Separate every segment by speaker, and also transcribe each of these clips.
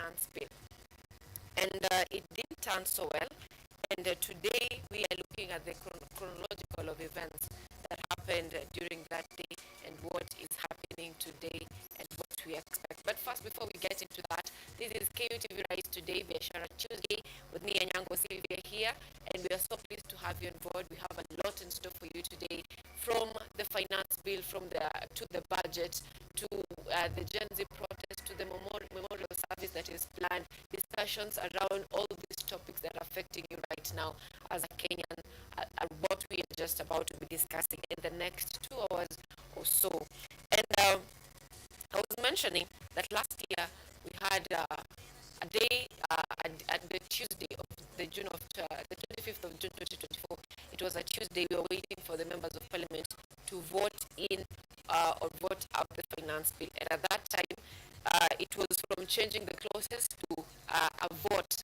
Speaker 1: finance bill. And it didn't turn so well. And today we are looking at the chronological of events that happened during that day and what is happening today and what we expect. But first, before we get into that, this is KUTV Rise Today, Biashara Tuesday, with me, ANYANGO, SYLVIA here, and we are so pleased to have you on board. We have a lot in store for you today, from the finance bill, to the budget, to the Gen Z protest, to the memorial service that is planned, discussions around all these topics that are affecting you right now as a Kenyan, what we are just about to be discussing in the next 2 hours or so. And I was mentioning that last year we had a day at the Tuesday of the 25th of June 2024. It was a Tuesday. We were waiting for the members of parliament to vote in or vote out the finance bill. And at that time, it was from changing the clauses to a vote,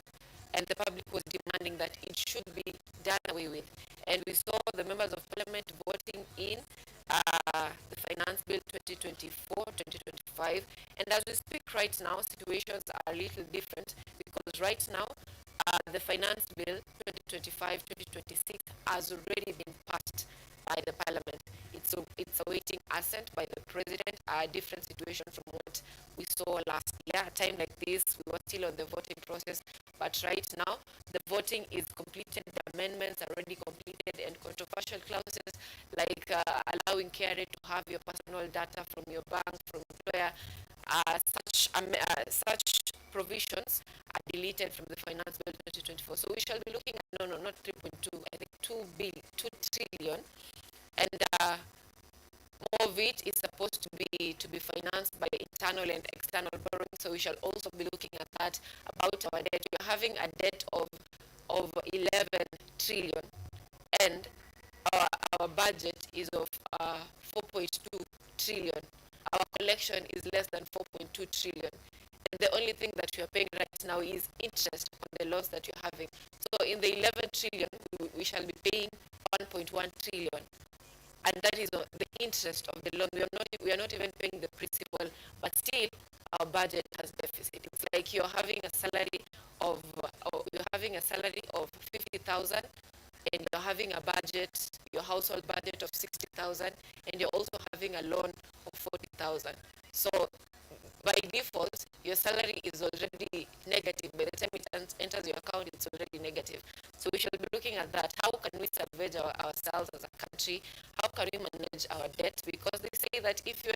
Speaker 1: and the public was demanding that it should be done away with. And we saw the members of parliament voting in the finance bill 2024-2025. And as we speak right now, situations are a little different, because right now the finance bill 2025-2026 has already been passed by the parliament. It's awaiting assent by the president, a different situation from what we saw last year. At a time like this, we were still on the voting process, but right now the voting is completed, the amendments are already completed, and controversial clauses like allowing KRA to have your personal data from your bank, from employer, such provisions are deleted from the finance bill 2024. So we shall be looking at, not 3.2, I think 2 trillion, and more of it is supposed to be financed by internal and external borrowing. So we shall also be looking at that. About our debt, we are having a debt of 11 trillion, and our budget is of 4.2 trillion. Our collection is less than 4.2 trillion. And the only thing that we are paying right now is interest on the loans that you're having. So in the 11 trillion, we shall be paying 1.1 trillion. And that is the interest of the loan. We are not even paying the principal, but still our budget has deficit. It's like you're having a salary of 50,000, and you're having a budget, your household budget of 60,000, and you're also having a loan of 40,000. So by default, your salary is already negative. By the time it enters your account, it's already negative. So we shall be looking at that. How can we salvage ourselves as a country? How can we manage our debt? Because they say that if you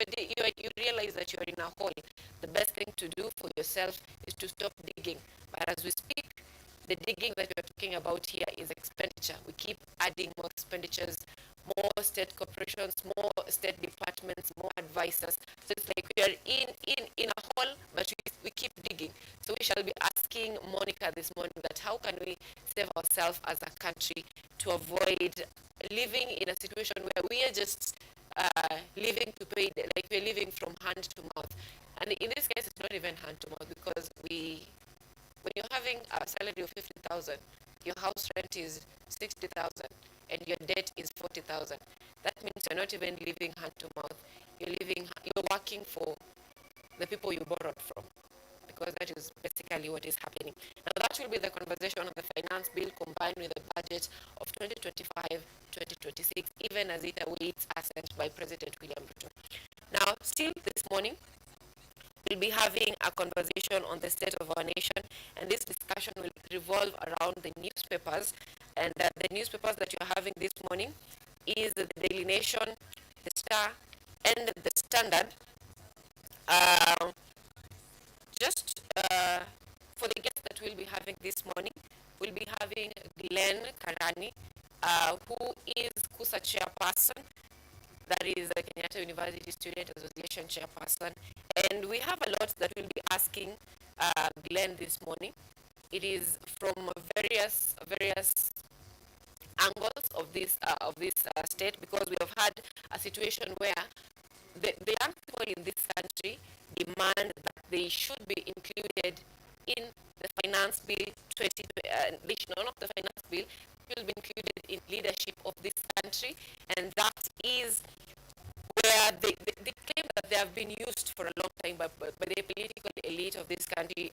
Speaker 1: realize that you are in a hole, the best thing to do for yourself is to stop digging. But as we speak, the digging that we are talking about here is expenditure. We keep adding more expenditures, more state corporations, more state departments, more advisors. So it's like we are in a hole, but we keep digging. So we shall be asking Monica this morning that how can we save ourselves as a country to avoid living in a situation where we are just living to pay, like we're living from hand to mouth. And in this case, it's not even hand to mouth, because when you're having a salary of 50,000, your house rent is 60,000, and your debt is 40,000. That means you're not even living hand to mouth. You're working for the people you borrowed from, because that is basically what is happening. Now that will be the conversation on the finance bill combined with the budget of 2025-2026, even as it awaits assent by President William Ruto. Now, still this morning, we'll be having a conversation on the state of our nation, and this discussion will revolve around the newspapers. And the newspapers that you're having this morning is the Daily Nation, the Star, and the Standard. For the guests that we'll be having this morning, we'll be having Glenn Karani, who is KUSA chairperson, that is the Kenyatta University Student Association chairperson. And we have a lot that we'll be asking Glenn this morning. It is from various angles of this state, because we have had a situation where the young people in this country demand that they should be included in the finance bill 20, not the finance bill, will be included in leadership of this country, and that is where they claim that they have been used for a long time by the political elite state of this country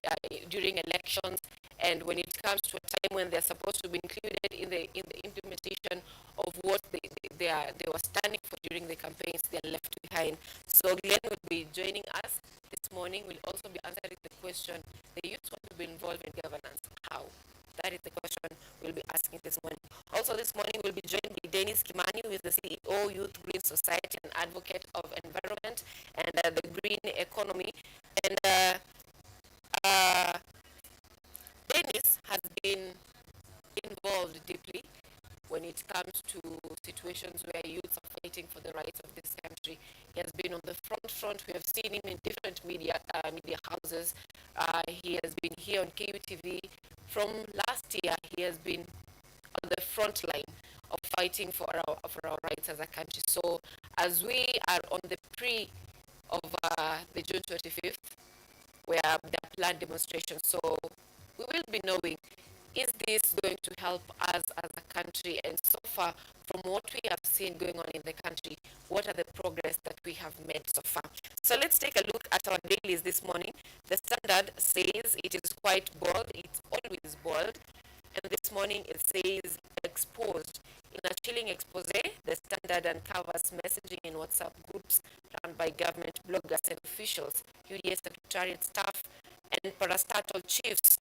Speaker 1: during elections, and when it comes to a time when they're supposed to be included in the implementation of what they were standing for during the campaigns, they're left behind. So Glenn will be joining us this morning. We'll also be answering the question: the youth want to be involved in governance. How? That is the question we'll be asking this morning. Also this morning we'll be joined by Dennis Kimani, who is the CEO, Youth Green Society, and advocate of environment and the green economy. And Dennis has been involved deeply when it comes to situations where youths are fighting for the rights of this country. He has been on the front. We have seen him in different media houses. He has been here on KUTV. From last year, he has been on the front line of fighting for our rights as a country. So as we are on the pre of the June 25th, where the planned demonstration, so we will be knowing, is this going to help us as a country? And so far, from what we have seen going on in the country, what are the progress that we have made so far? So let's take a look at our dailies this morning. The Standard says it is quite bold. It's always bold. And this morning it says exposed. In a chilling expose, the Standard uncovers messaging in WhatsApp groups run by government bloggers and officials, UDA secretariat staff, and parastatal chiefs,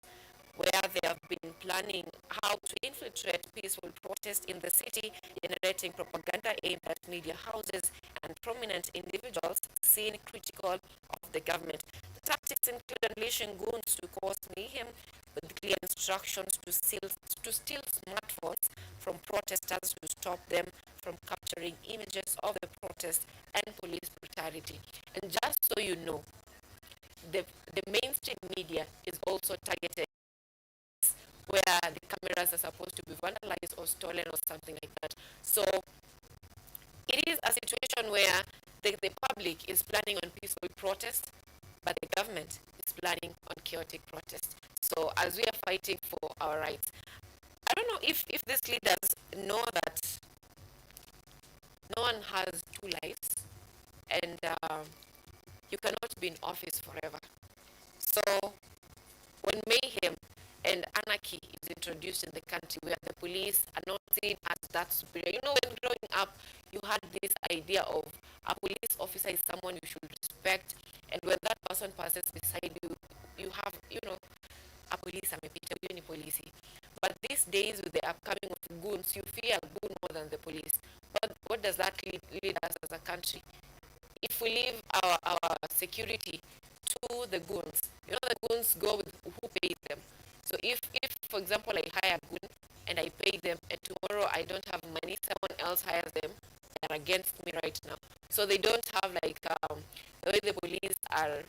Speaker 1: where they have been planning how to infiltrate peaceful protests in the city, generating propaganda aimed at media houses and prominent individuals seen critical of the government. The tactics include unleashing goons to cause mayhem, with clear instructions to steal smartphones from protesters to stop them from capturing images of the protest and police brutality. And just so you know, the mainstream media is also targeted where the cameras are supposed to be vandalized or stolen or something like that. So it is a situation where the public is planning on peaceful protest, but the government is planning on chaotic protest. So as we are fighting for our rights, I don't know if these leaders know that no one has two lives, and you cannot be in office forever. So when mayhem and anarchy is introduced in the country, where the police are not seen as that superior. You know, when growing up, you had this idea of a police officer is someone you should respect, and when that person passes beside you, you have, a police amepita, huyo ni polisi. But these days, with the upcoming of goons, you fear a goon more than the police. But what does that lead us as a country? If we leave our security to the goons, the goons go with who pays them. So if for example, I hire a goon and I pay them, and tomorrow I don't have money, someone else hires them, they're against me right now. So they don't have like the way the police are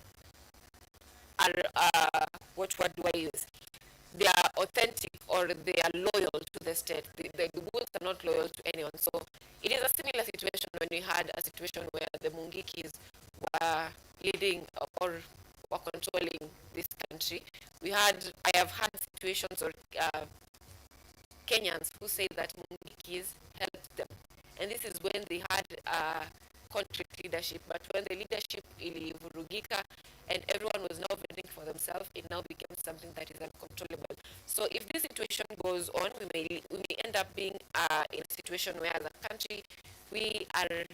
Speaker 1: what do I use? They are authentic, or they are loyal to the state. The goons are not loyal to anyone. So it is a similar situation when we had a situation where the Mungikis were leading or were controlling this country. I have had situations or Kenyans who say that Mungikis helped them. And this is when they had conflict leadership. But when the leadership ilivurugika and everyone was now voting for themselves, it now became something that is uncontrollable. So if this situation goes on, we may end up being in a situation where as a country we are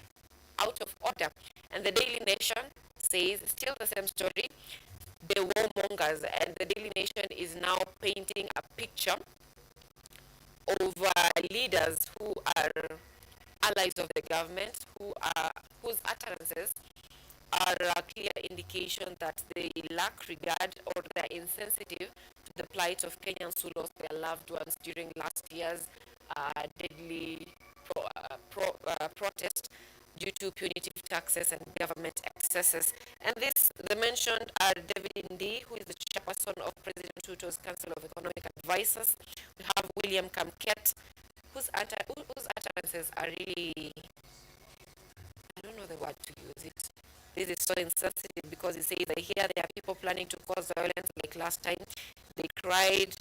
Speaker 1: out of order. And the Daily Nation says still the same story. The warmongers, and the Daily Nation is now painting a picture of leaders who are allies of the government, whose utterances are a clear indication that they lack regard or they're insensitive to the plight of Kenyans who lost their loved ones during last year's deadly protest due to punitive taxes and government excesses. And they mentioned David Ndi, who is the chairperson of President Ruto's Council of Economic Advisors. We have William Kamket, whose utterances are really, I don't know the word to use it. This is so insensitive because he says that here there are people planning to cause violence like last time. They cried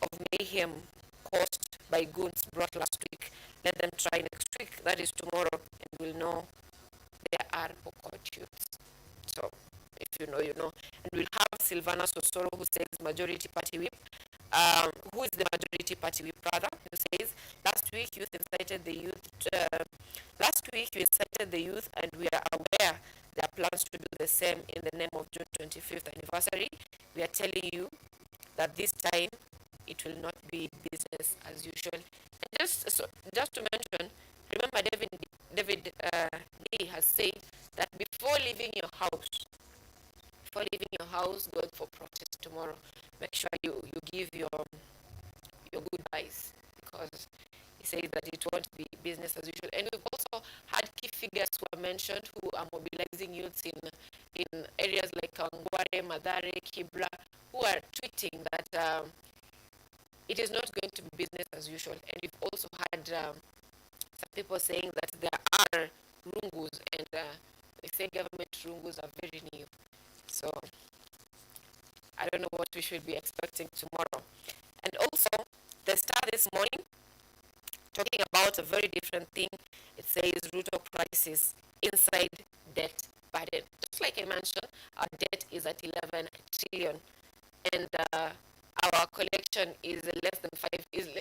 Speaker 1: of mayhem caused by goons brought last week. Let them try next week, that is tomorrow, and we'll know there are Pokot youths. So If you know, you know. And we'll have Silvana Sosoro, who says majority party whip. Who is the majority party whip, rather, who says last week you incited the youth. Last week you incited the youth, and we are aware there are plans to do the same in the name of June 25th anniversary. We are telling you that this time it will not be business as usual. And just to mention, remember David D has said that before leaving your house, going for protest tomorrow, make sure you give your goodbyes, because he says that it won't be business as usual. And we've also had key figures who are mentioned who are mobilizing youths in areas like Kangware, Madare, Kibra, who are tweeting that it is not going to be business as usual. And we've also had some people saying that there are rungus, and they say government rungus are very new. So I don't know what we should be expecting tomorrow. And also, the Star this morning, talking about a very different thing. It says root of crisis inside debt burden. Just like I mentioned, our debt is at 11 trillion, and our collection is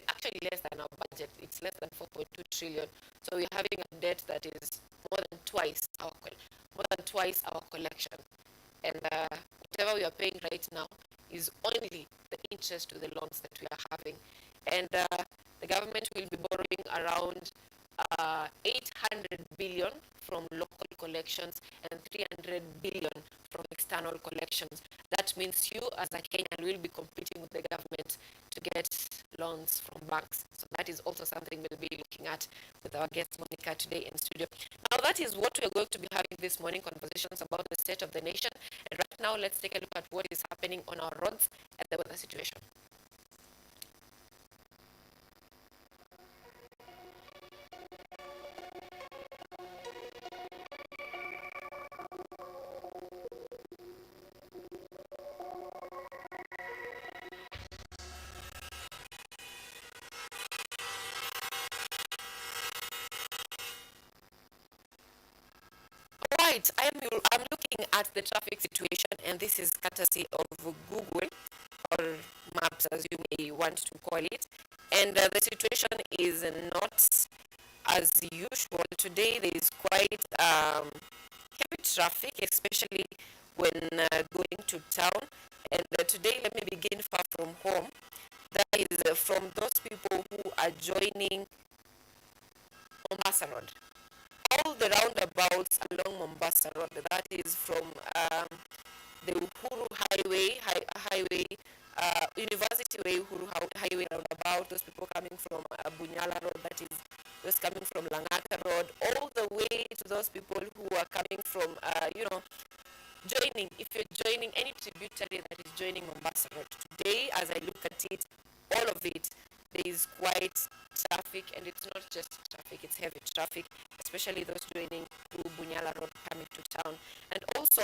Speaker 1: actually less than our budget. It's less than 4.2 trillion. So we're having a debt that is more than twice our collection. And whatever we are paying right now is only the interest to the loans that we are having. And the government will be borrowing around 800 billion from local collections and 300 billion from external collections. That means you as a Kenyan will be competing with the government to get loans from banks. So that is also something we'll be looking at with our guest Monica today in studio. Now that is what we're going to be having this morning, conversations about the state of the nation. And right now let's take a look at what is happening on our roads and the weather situation. Right, I'm looking at the traffic situation, and this is courtesy of Google, or Maps as you may want to call it. And the situation is not as usual. Today there is quite heavy traffic, especially when going to town. And today, let me begin far from home. That is from those people who are joining Mombasa Road. All the roundabouts along Mombasa Road, that is from the Uhuru Highway, University Way, Uhuru Highway roundabout, those people coming from Bunyala Road, that is those coming from Langata Road, all the way to those people who are coming from, if you're joining any tributary that is joining Mombasa Road. Today, as I look at it, all of it, there is quite traffic, and it's not just traffic, it's heavy traffic, especially those joining through Bunyala Road coming to town. And also,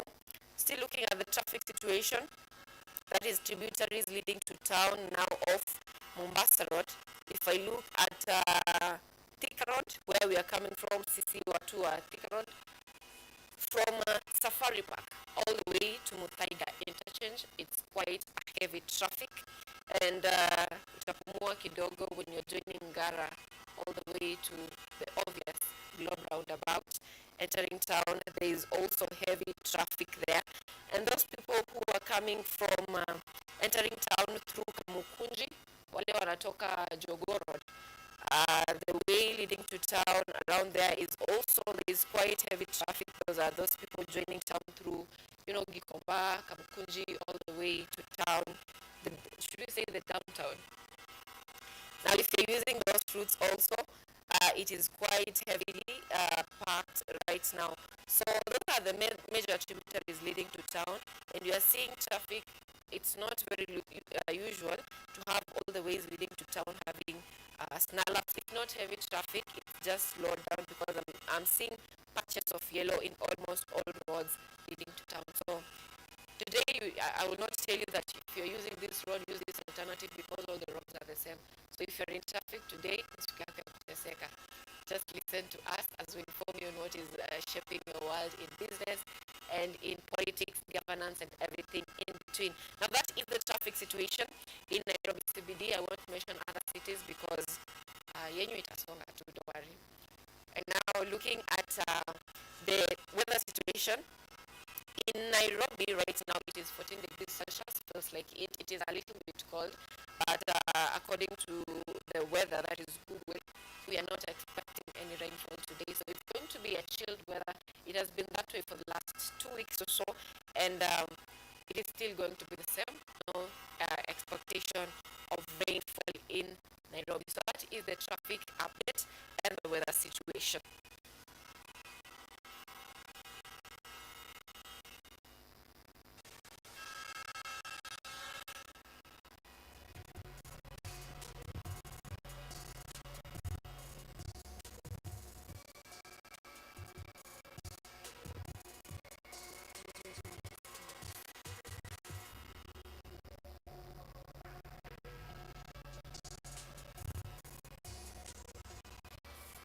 Speaker 1: still looking at the traffic situation, that is tributaries leading to town now off Mombasa Road. If I look at Thika Road, where we are coming from, CC Watua, Thika Road, from Safari Park all the way to Muthaiga interchange, it's quite a heavy traffic. And utapumua kidogo when you're joining Ngara all the way to the obvious Globe roundabout. Entering town, there is also heavy traffic there. And those people who are coming from entering town through Kamukunji, wale wanatoka Jogoo Road, the way leading to town around there is quite heavy traffic. Those are those people joining town through, Gikomba, Kamukunji, all the way to town. Should we say the downtown? Now, if you're using those routes also, it is quite heavily packed right now. So those are the major tributaries leading to town, and you are seeing traffic. It's not very usual to have all the ways leading to town having snarl-ups. If not heavy traffic, it's just slowed down, because I'm seeing patches of yellow in almost all roads leading to town. So today, I will not tell you that if you're using this road, use this alternative, because all the roads are the same. So if you're in traffic today, just listen to us as we inform you on what is shaping your world in business and in politics, governance, and everything in between. Now, that is the traffic situation in Nairobi CBD. I won't mention other cities because yenyu itasonga too, don't worry. And now looking at the weather situation in Nairobi right now, it is 14 degrees Celsius. Feels like it is a little bit cold, but according to the weather that is Google, we are not expecting any rainfall today. So it's going to be a chilled weather. It has been that way for the last 2 weeks or so, and it is still going to be the same. No expectation of rainfall in Nairobi. So that is the traffic update and the weather situation.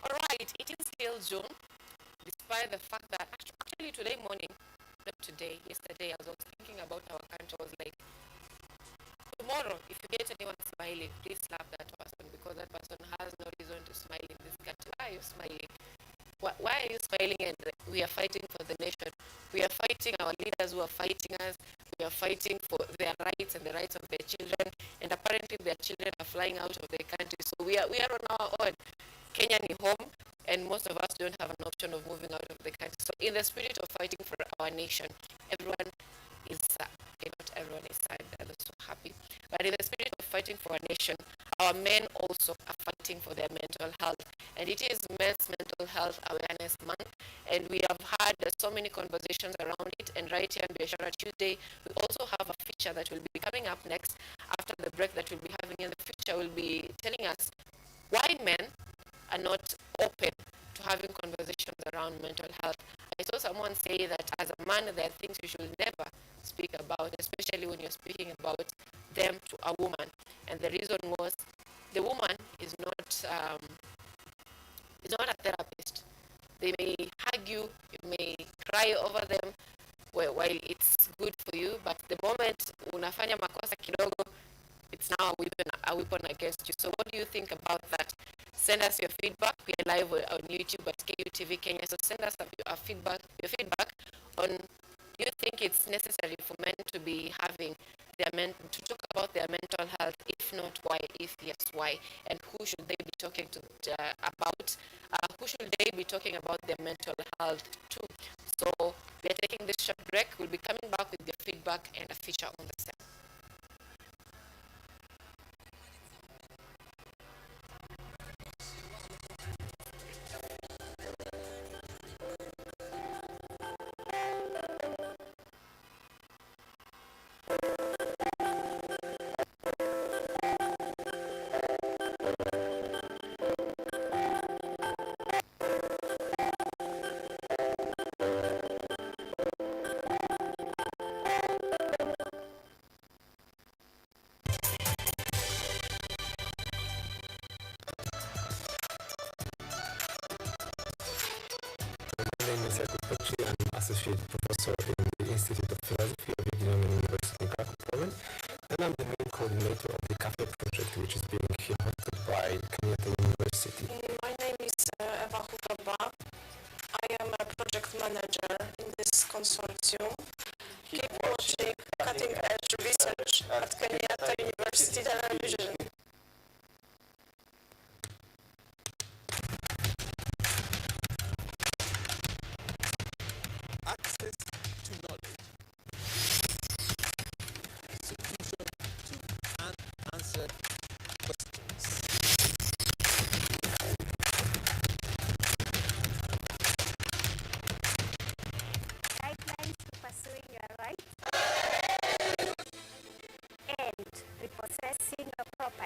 Speaker 1: Alright, it is still June, despite the fact that actually today morning, not today, yesterday, as I was thinking about our country, I was like, tomorrow, if you get anyone smiling, please slap that person because that person has no reason to smile in this country. Why are you smiling? Why are you smiling? And we are fighting for the nation. We are fighting our leaders who are fighting us. We are fighting for their rights and the rights of their children. And apparently their children are flying out of the country. So we are on our own. Kenya is home, and most of us don't have an option of moving out of the country. So in the spirit of fighting for our nation, everyone is sad. Okay, not everyone is sad, they're also happy. But in the spirit of fighting for our nation, our men also are fighting for their mental health. And it is Men's Mental Health Awareness Month. And we have had so many conversations around it. And right here on Biashara Tuesday, we also have a feature that will be coming up next after the break that we'll be having. And the feature will be telling us why men are not open to having conversations around mental health. I saw someone say that as a man, there are things you should never speak about, especially when you're speaking about them to a woman. And the reason was the woman is not a therapist. They may hug you, you may cry over them while it's good for you, but the moment unafanya makosa kidogo, it's now a weapon against you. So what do you think about that? Send us your feedback. We are live on YouTube at KUTV Kenya. So send us your feedback on, do you think it's necessary for men to be having to talk about their mental health? If not, why? If yes, why? And who should they be talking to about? Who should they be talking about their mental health to? So we are taking this short break. We'll be coming back with your feedback and a feature on the same.
Speaker 2: Associate Professor in the Institute of Philosophy of Economic University in Krakow, Poland, and I'm the main coordinator of the CAFE project, which is being here hosted by Kenyatta University.
Speaker 3: My name is Eva Hutaba. I am a project manager in this consortium. Keep watching cutting-edge research at Kenyatta University Television.
Speaker 4: Access to knowledge. Solution to unanswered questions.
Speaker 5: Guidelines to pursuing your rights and repossessing your property.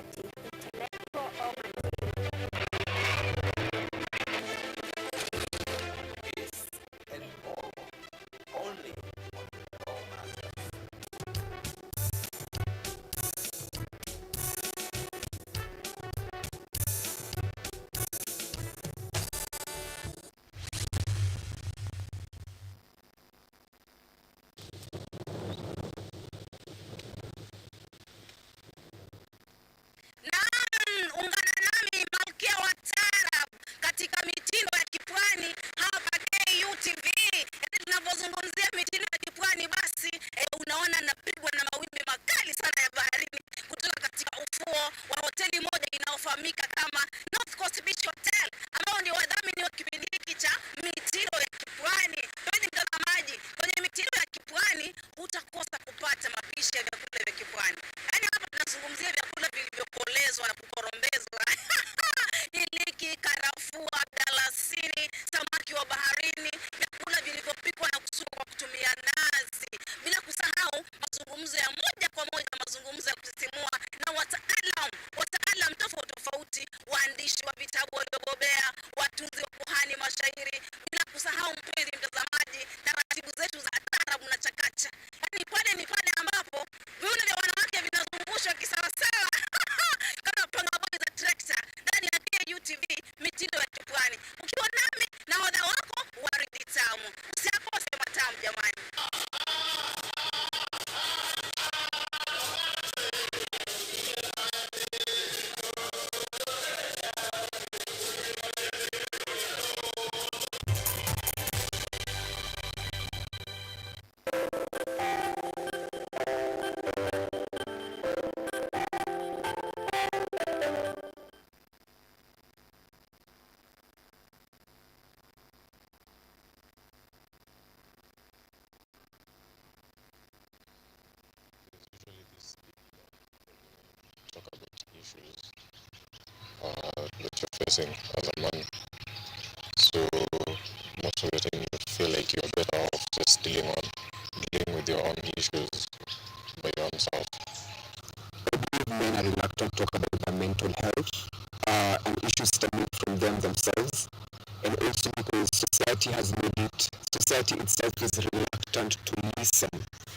Speaker 6: kesho kisawasawa kama pangaboi za trekta ndani ya KUTV mitindo ya kipwani. Ukiwa nami na hodha wako Waridi Tamu. Usiakose matamu jamani.
Speaker 7: Usually this talk about issues that you're facing as a man. So most of the time you feel like you're better off just dealing with your own issues by your own self.
Speaker 2: Men are reluctant to talk about their mental health and issues stemming from them themselves, and also because society itself is reluctant to listen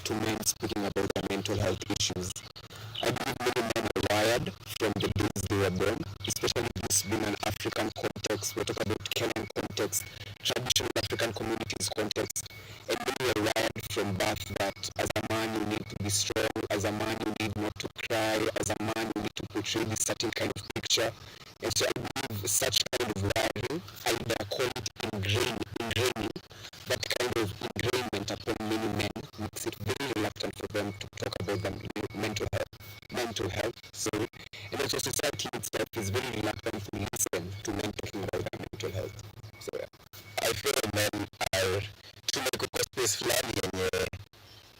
Speaker 2: to men speaking about their mental health issues. I believe many men are wired from the days they were born, especially this being an African context. We're talking about Kenyan context, traditional African communities context, and many are wired from birth that as a man you need to be strong, as a man you need not to cry, as a man you need to portray this certain kind of picture. And so I believe such kind of wiring, either call it ingraining, that kind of ingrainment upon many men makes it very reluctant for them to talk about their mental health, sorry. And also society itself is very reluctant to listen to men talking about their mental health. So yeah. I feel men are tumekuwa space fulani yenye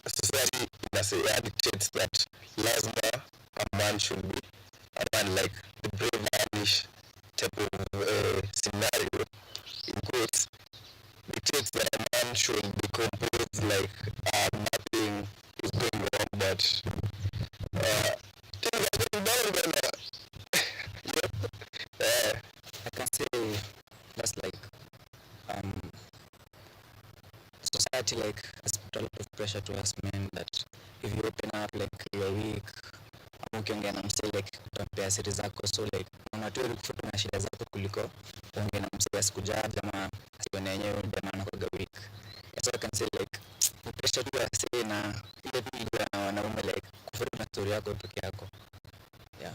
Speaker 2: society inasema dictates that lazima a man should be a man, like the brave Irish type of scenario in quotes dictates that a man should be composed like nothing is going wrong, but things are going down when I can say that's like society like has put a lot of pressure to us men that if you open up like you're weak, ukiongea na msee like utampea siri zako, so like unatoa kufuta na shida zako kuliko kuongea na msee asikujaji ama asione yenyewe jamaa anakuwa weak. So I can say like pressure tu ya say na ile tu ile na wanaume like kufuta na story yako peke yako. Yeah.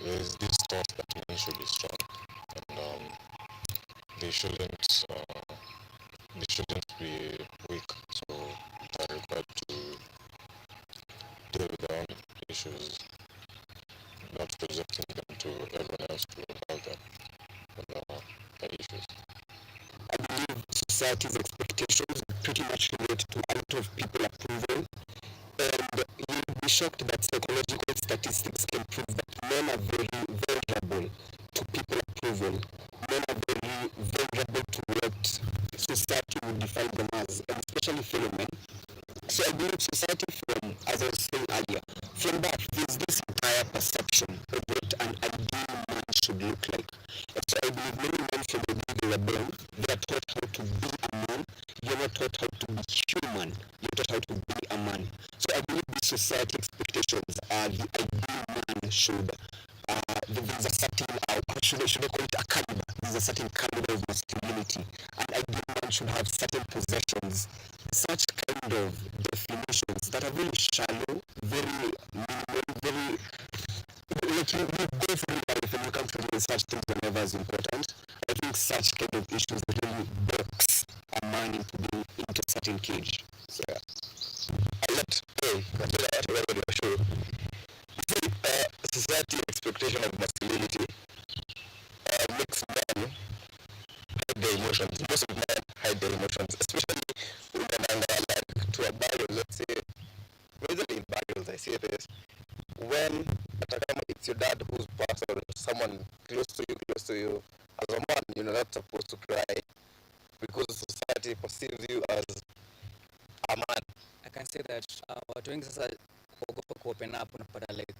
Speaker 7: There's this thought that men should be strong and they shouldn't be weak, so they're required to deal with their own issues, not projecting them to everyone else to help them with their issues.
Speaker 2: I believe society's expectations pretty much relate to a lot of people approval, and you'll be shocked that psychological statistics can prove that men are very vulnerable to people approval. Men are very vulnerable to what society would define them as, and especially fellow men. So I believe society from, as I was saying earlier, from birth, there's this entire perception of what an ideal man should look like. And so I believe many men from the day they were born, they are taught how to be a man. You're not taught how to be human. You're taught how to be a man. So I believe these society expectations are the ideal man should, there's a certain, should I call it a caliber? There's a certain caliber of masculinity. An ideal man should have certain possessions. Such kind of definitions that are very shallow, very minimal, very like you go through life and you come to such things are never as important. I think such kind of issues really box a man into certain cage. So yeah. Society expectation of masculinity makes men hide their emotions. Most of men hide their emotions, especially women and like to a barrier, let's say, usually in barriers I say this, when it's your dad who's passed or someone close to you, as a man, you're not supposed to cry because society perceives you as a man.
Speaker 8: I can say that watu wengi sasa kuogopa ku open up, unapata like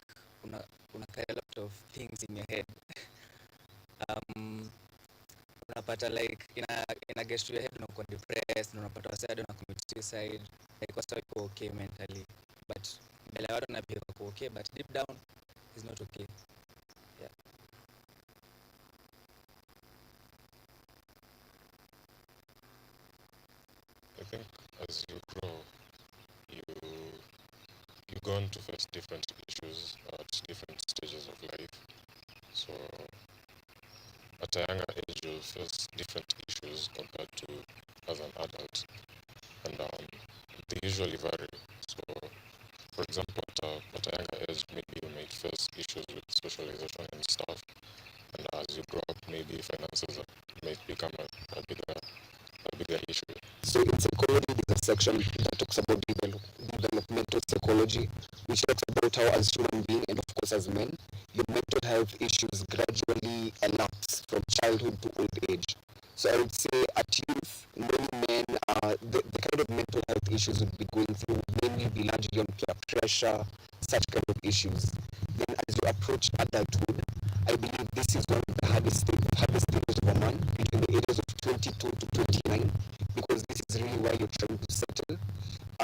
Speaker 8: una carry a lot of things in your head. Unapata like ina get to your head, unakuwa depressed, unapata wasadi na commit suicide, like kwa sababu iko okay mentally, but mbele ya watu na pia iko okay, but deep down is not okay. Yeah.
Speaker 7: I think as you grow, you're going to face different issues at different stages of life. So at a younger age, you'll face different issues compared to as an adult, and they usually vary. So, for example, at a younger age, maybe you might face issues with socialization and stuff, and as you grow up, maybe finances might become a bigger issue.
Speaker 2: So in psychology, there's a section that talks about developmental psychology, which talks about how as human beings and of course as men, the mental health issues gradually elapse from childhood to old age. So I would say at youth, many men, the kind of mental health issues would be going through would mainly be largely on peer pressure, such kind of issues. Then as you approach adulthood, I believe this is one of the hardest stages of a man, between the ages of 22 to 29, because this is really where you're trying to settle.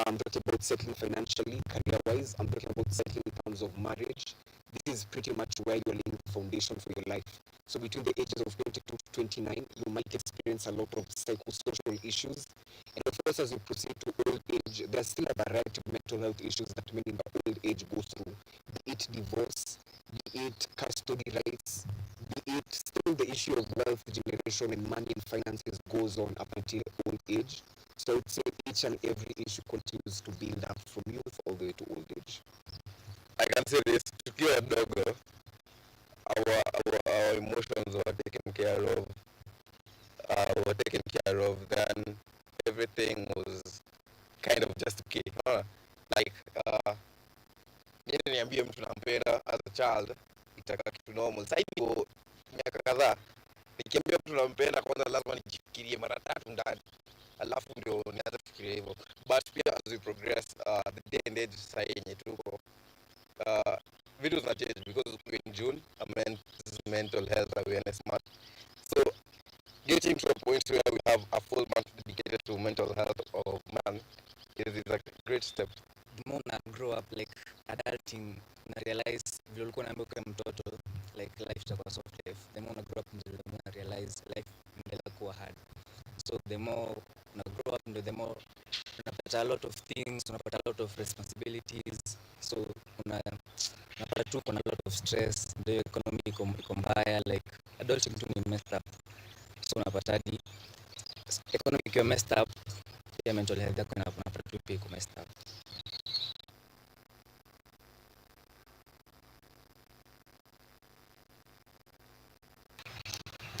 Speaker 2: I'm talking about settling financially, career-wise. I'm talking about settling in terms of marriage. This is pretty much where you're laying the foundation for your life. So between the ages of 22 to 29, you might experience a lot of psychosocial issues. And of course, as you proceed to old age, there's still a variety of mental health issues that men in the old age go through. Be it divorce, be it custody rights, be it still the issue of wealth generation and money and finances goes on up until old age. So I would say each and every issue continues to build up from youth all the way to old age.
Speaker 9: I can say this, tukiwa dogo, our emotions were taken care of, then everything was kind of just okay. Like, niambie mtu nampenda as a child, itakaa kitu normal. Sasa hivi miaka kadhaa, nikiambia mtu nampenda kwanza lazima nijifikirie mara 3 ndani. Alafu ndio nianze kufikiria hivyo. But pia as we progress, the day and age sasa yenye tuko, videos not change because in June I meant mental health awareness month. So getting to a point where we have a full month dedicated to mental health of man is a great step.
Speaker 8: The more I grow up, like adulting, I realize vile ulikuwa unaambia ukiwa mtoto, like life itakuwa soft life. The more I grow up, the more I realize life inaendelea kuwa hard. So the more I grow up, the more unapata a lot of things, unapata a lot of responsibilities. So unapata tu kuna a lot of stress, the economy iko mbaya, like adulting tu ni messed up. So unapata hadi economy ikiwa messed up, pia mental health yako unapata tu pia iko messed up.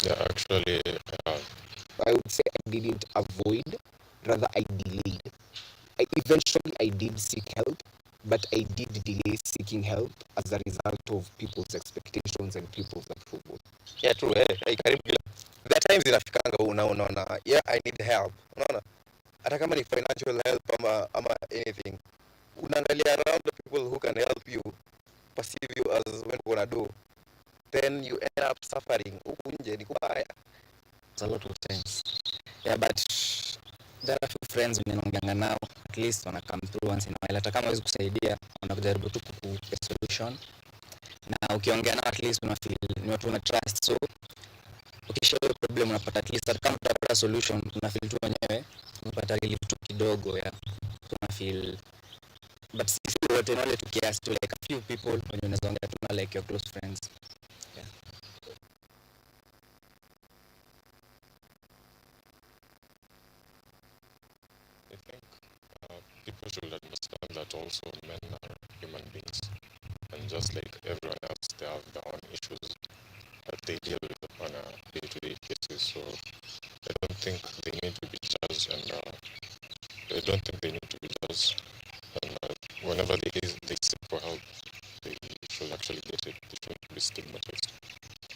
Speaker 7: Yeah, actually,
Speaker 2: I would say I didn't avoid, rather I delayed. Eventually I did seek help, but I did delay seeking help as a result of people's expectations and people's approval.
Speaker 9: Yeah, true. There are times inafikanga unaona, yeah, I need help. Unaona? Hata kama ni financial help ama anything. Unaangalia around the people who can help you, perceive you as when you do. Then you end up suffering. Huku nje ni kubaya.
Speaker 8: A lot of times. Yeah, but there are few friends when unaongea nao, at least wana come through once in a while. Hata kama hawezi kusaidia, wanakujaribu tu kukupa solution. Na ukiongea nao at least una feel ni watu una trust. So ukishare problem unapata at least hata kama utapata solution, una feel tu wenyewe unapata relief tu kidogo ya. So una feel, but sisi wote wale tukiasi tu like a few people when unaweza ongea tu na like your close friends. Yeah.
Speaker 7: I think people should understand that also men are human beings, and just like everyone else, they have their own issues that they deal with on a day-to-day basis. So I don't think they need to be judged, and whenever they seek for help, they should actually get it. They shouldn't be stigmatized.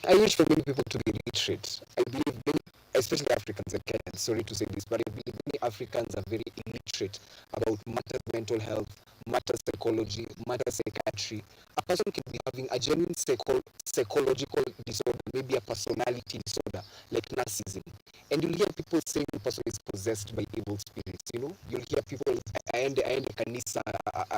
Speaker 2: I wish for many people to be literate. I believe many, especially Africans and Kenyans, sorry to say this, but I believe many Africans are very illiterate about matters of mental health, matter psychology, matter psychiatry, a person can be having a genuine psychological disorder, maybe a personality disorder, like narcissism. And you'll hear people saying the person is possessed by evil spirits, you know? You'll hear people, aende kanisa,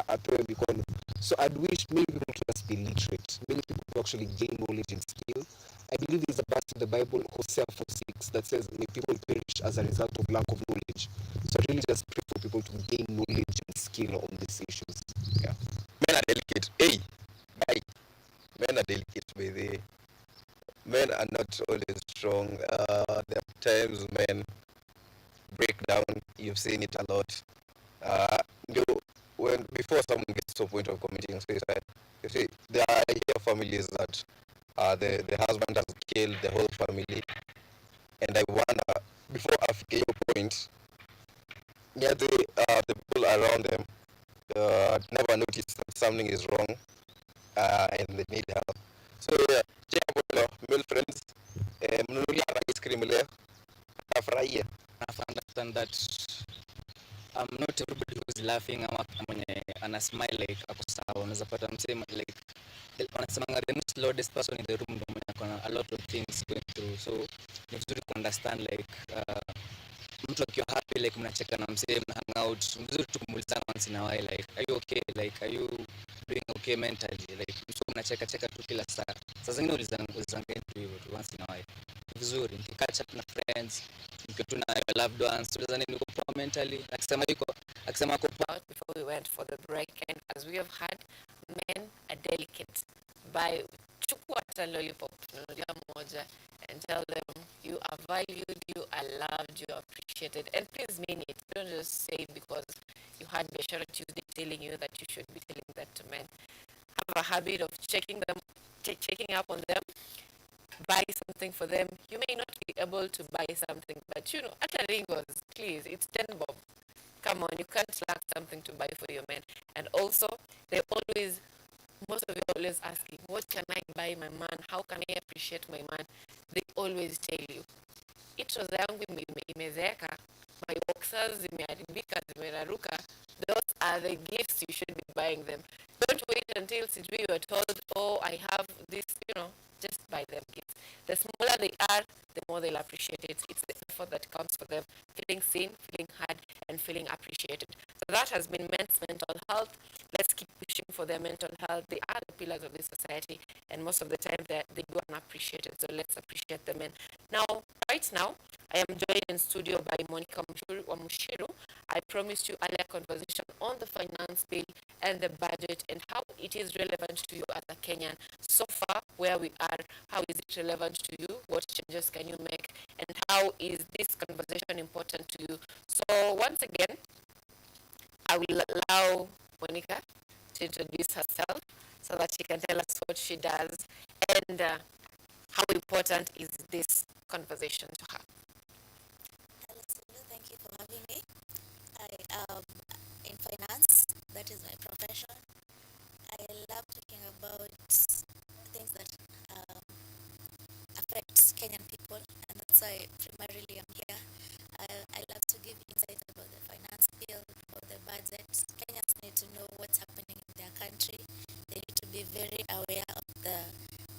Speaker 2: apewe mikono. So I'd wish many people to just be literate, many people to actually gain knowledge and skill. I believe there's a verse in the Bible, Hosea 4:6, that says, may people perish as a result of lack of knowledge. So I really just pray for people to gain knowledge and skill on these issues. Yeah.
Speaker 9: Men are delicate. Hey, bye. Men are delicate, by the way. Men are not always strong. There are times men break down. You've seen it a lot. Before someone gets to a point of committing suicide, you see, there are here families that the husband has killed the whole family. And I wonder, before I get your point, the people around them never notice that something is wrong and they need help. So yeah, check out male friends, mnunulia ice cream leo, afurahia.
Speaker 8: I understand that not everybody who's laughing ama mwenye ana smile like ako sawa. Unaweza pata msema like wanasemanga the most loudest person in the room ndio mwenye akona a lot of things going through. So ni vizuri ku understand like mtu akiwa happy like mnacheka na msee mna hang out, ni vizuri tu kumuulizana once in a while like are you okay, like are you doing okay mentally, like mtu mnacheka cheka tu kila saa. Sasa zingine ulizana tu hivyo tu once in a while. Ni vizuri catch up na friends, mkiwa na your loved ones, tulizana niko poa mentally, akisema ako
Speaker 1: Out before we went for the break, and as we have had, men are delicate. By chukua hata lollipop nunulia moja and tell them you are valued, you are loved, you are appreciated, and please mean it. Don't just say it because you had Biashara Tuesday telling you that you should be telling that to men. Have a habit of checking up on them. Buy something for them. You may not be able to buy something, but you know, at a ringos, please, it's 10 bob. Come on, you can't lack something to buy for your men. And also, most of you are always asking, what can I buy my man? How can I appreciate my man? They always tell you, trouser yangu imezeeka, my boxers zimeharibika, zimeraruka. Those are the gifts you should be buying them. Don't wait until you are told, oh, I have this, just buy them gifts. The smaller they are, the more they'll appreciate it. It's the effort that counts for them, feeling seen, feeling heard, and feeling appreciated. So that has been men's mental health. Let's keep pushing for their mental health. They are the pillars of this society, and most of the time they go unappreciated. So let's appreciate the men. Right now, I am joined in studio by Monica Mushiru. I promised you earlier conversation on the finance bill and the budget and how it is relevant to you as a Kenyan. So far, where we are, how is it relevant to you? What changes can you make? And how is this conversation important to you? So once again, I will allow Monica to introduce herself so that she can tell us what she does and how important is this conversation to her.
Speaker 10: Hello, Sylvia. Thank you for having me. I am in finance. That is my profession. I love talking about things that affect Kenyan people, and that's why primarily I'm here. I love to give insight about the finance bill or the budget. Kenyans need to know what's happening in their country. They need to be very aware of the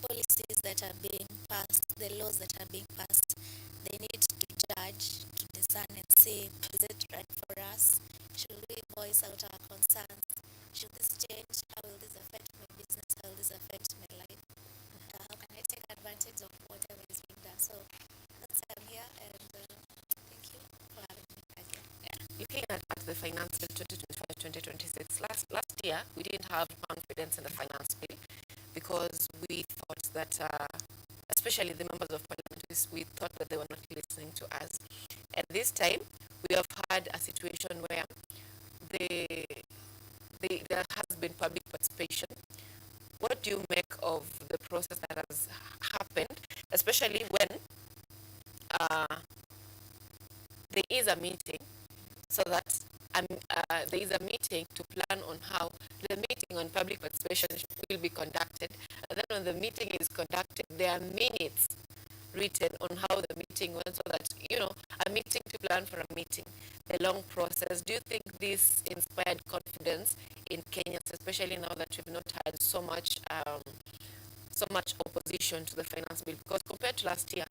Speaker 10: policies that are being passed, the laws that are being passed. They need to judge, to discern and see, is it right for us? Should we voice out our concerns? Should this change? How will this affect my business? How will this affect my life? How can I take advantage of whatever is being done? So that's why I'm here, and thank you for having me again.
Speaker 1: Looking at the finance bill 2025-2026, last year we didn't have confidence in the finance bill because we thought that, especially the members of parliament, we thought that they were not listening to us. And this time we have had a situation where there has been public participation. What do you make of the process that has happened, especially when there is a meeting, so that there is a meeting to plan on how the meeting on public participation will be conducted. And then when the meeting is conducted, there are minutes written on how the meeting went, so that, a meeting to plan for a meeting, a long process. Do you think this inspired confidence in Kenya, especially now that we've not had so much opposition to the finance bill, because compared to last year,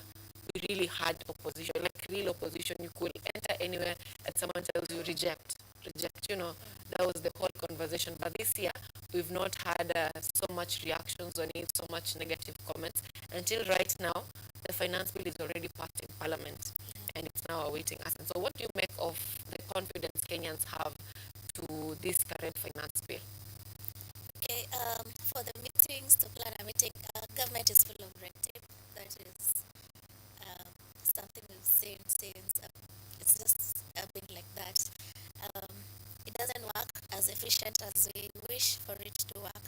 Speaker 1: we really had opposition, like real opposition. You could enter anywhere and someone tells you reject, that was the whole conversation. But this year, we've not had so much reactions on it, so much negative comments. Until right now, the finance bill is already passed in Parliament, and it's now awaiting us. And so what do you make of the confidence Kenyans have to this current finance bill?
Speaker 10: Okay, for the meetings to plan a meeting, government is full of red tape. That is something we've seen since it's just been like that. Um, it doesn't work as efficient as we wish for it to work.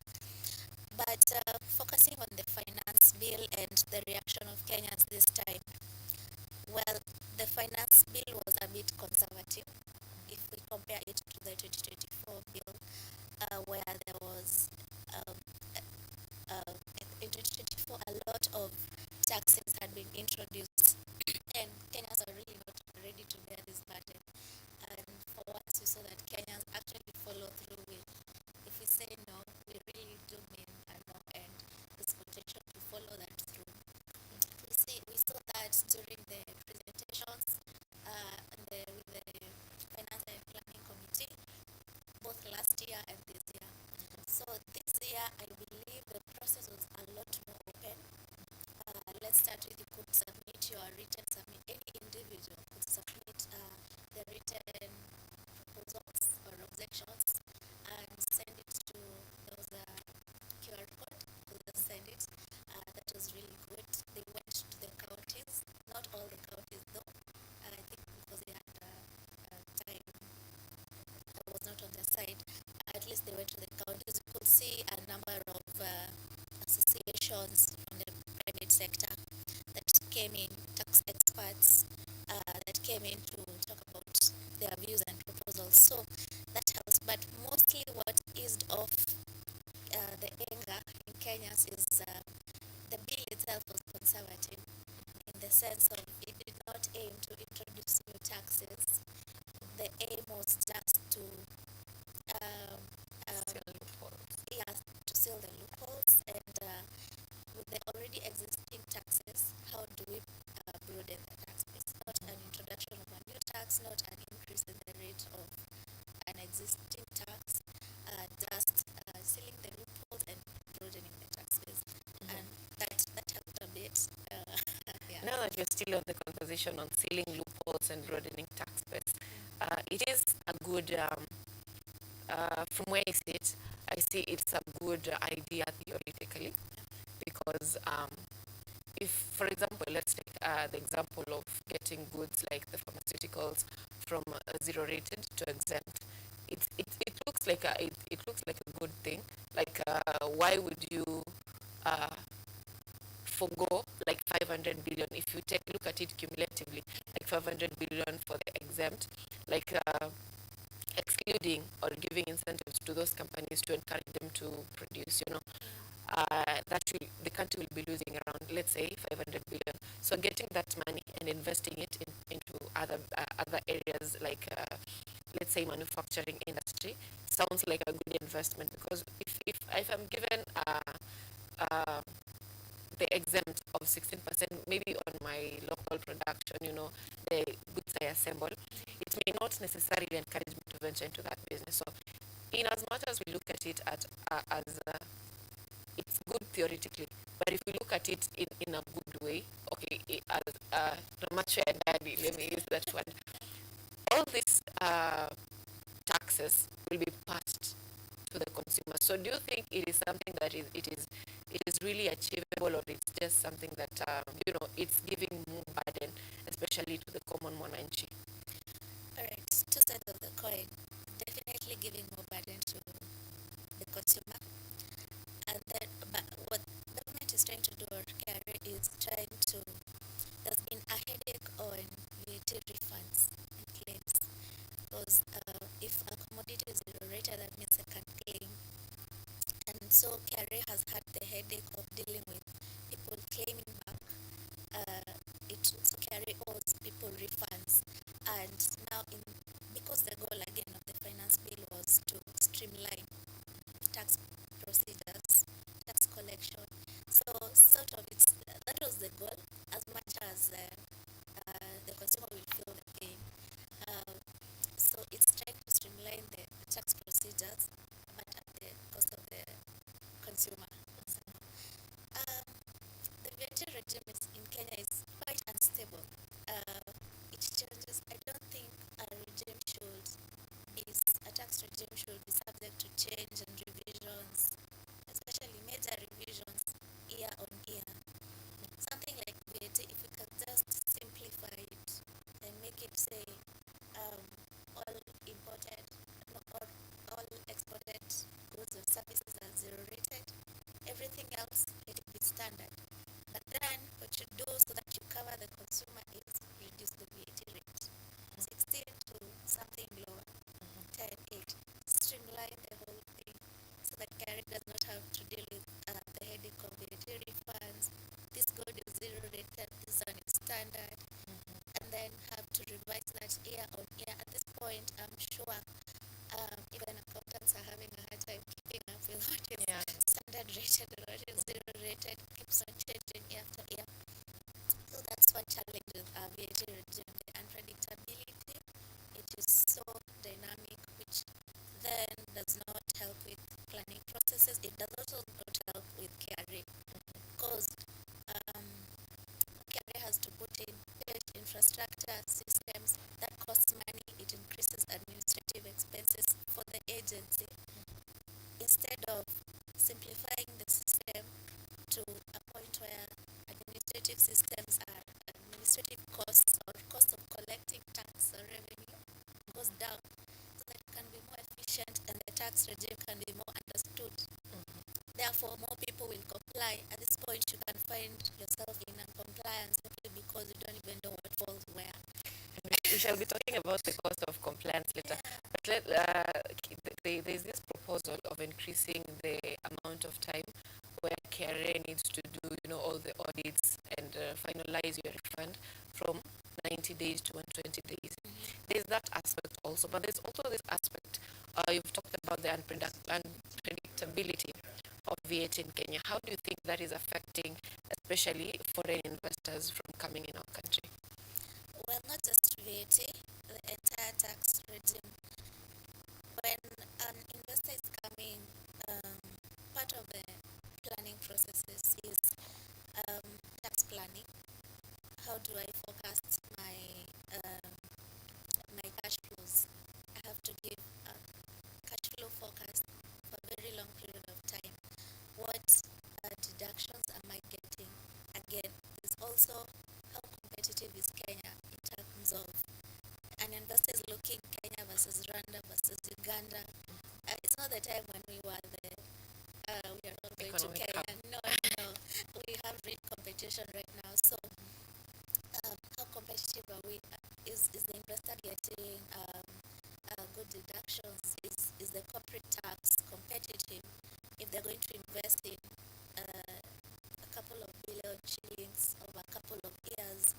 Speaker 10: But focusing on the finance bill and the reaction of Kenyans this time, well, the finance bill was a bit conservative if we compare it to the 2024 bill, where there was in 2024 a lot of taxes had been introduced, and Kenyans are really not ready to bear this burden. And for once, we saw that Kenyans actually follow through with, if we say no, we really do mean a no, and there's potential to follow that through. We saw that during the presentations with the Finance and Planning Committee, both last year and this year. So this year, I believe the process was a lot more open. Let's start with, you could submit your written submit. Any individual could submit the written proposals or objections and send it to those QR code. We'll just send it. That was really good. They went to the counties, not all the counties though. I think because they had time that was not on their side. At least they went to the counties. You could see a number of associations from the private sector that came in, tax experts that came in to talk about their views and proposals. So that helps. But mostly what eased off the anger in Kenya is the bill itself was conservative in the sense of it did not aim to introduce new taxes. The aim was just to to seal the loopholes, and with the already existing taxes, how do we broaden the tax base? Not an introduction of a new tax, not an increase in the rate of an existing tax, just sealing the loopholes and broadening the tax base. And that helped a bit. Yeah.
Speaker 1: Now that you're still on the conversation on sealing loopholes and broadening tax base, it is a good, from where I sit, I see it's a good idea theoretically, because if, for example, let's take the example of getting goods like the pharmaceuticals from zero rated to exempt. It looks like it looks like a good thing. Like, why would you forgo like 500 billion if you look at it cumulatively, like 500 billion for the exempt, like excluding or giving incentives to those companies to encourage them to produce, the country will be losing around, let's say, 500 billion. So getting that money and investing it into other areas like, let's say, manufacturing industry sounds like a good investment, because if I'm given the exempt of 16%, maybe on my local production, the goods I assemble, it may not necessarily encourage me to venture into that business. So, in as much as we look at it as it's good theoretically, but if we look at it in a good way, okay, as Ramacho and Daddy, let me use that word, all these taxes will be passed to the consumer. So do you think it is something that it is really achievable, or it's just something that it's giving more burden, especially to the common mwananchi?
Speaker 10: Alright, two sides of the coin. Definitely giving more burden to the consumer. And then, but what government is trying to do, or KRA is trying to, there's been a headache on VAT refunds and claims, because if a commodity is zero rated, that means I can claim. And so KRA has had the headache of dealing with people claiming back. So KRA owes people refunds, and now because the goal again of the finance bill was to streamline consumer. So, the VAT regime in Kenya is quite unstable. It changes. I don't think a regime should be, a tax regime should be subject to change and revisions, especially major revisions year on year. Something like VAT, if we can just simplify it and make it say all imported, no, or all exported goods or services are zero rated, everything else let it be standard. But then what you do so that you cover the consumer is reduce the VAT rate 16 to something lower, 10, 8, streamline the whole thing so that carry does not have to deal with the headache of VAT refunds. This good is zero rated, this one is standard, and then have to revise that year on year. At this point, I'm sure even accountants are having a hard time keeping up with what is standard rated and what is zero rated. Keeps on changing year after year. So that's one challenge with our VAT regime, the unpredictability. It is so dynamic, which then does not help with planning processes. It does also not help with KRA, because KRA has to put in infrastructure systems that costs money. It increases administrative expenses for the agency. Instead of simplifying the system to a point where administrative systems are administrative costs or cost of collecting tax or revenue goes down, so that it can be more efficient and the tax regime can be more understood. Therefore, more people will comply. At this point, you can find yourself in non-compliance simply because you don't even know what falls where.
Speaker 1: We shall be talking about the cost of compliance later. But there's this proposal of increasing the amount of time where KRA needs to do, all the audits and finalize your refund from 90 days to 120 days. There's that aspect also, but there's also this aspect, you've talked about the unpredictability of VAT in Kenya. How do you think that is affecting, especially foreign investors from coming in our country?
Speaker 10: Well, not just VAT, the entire tax regime. When an investor is coming, part of the planning processes is tax planning. How do I forecast my cash flows? I have to give a cash flow forecast for a very long period of time. What deductions am I getting? Again, there's also how competitive is Kenya in terms of an investor is looking Kenya versus Rwanda versus Uganda. It's not the time when we were there. We are not going to Kenya. No. We have real competition right now. So, how competitive are we? Is the investor getting good deductions? Is the corporate tax competitive? If they're going to invest in a couple of billion shillings over a couple of years,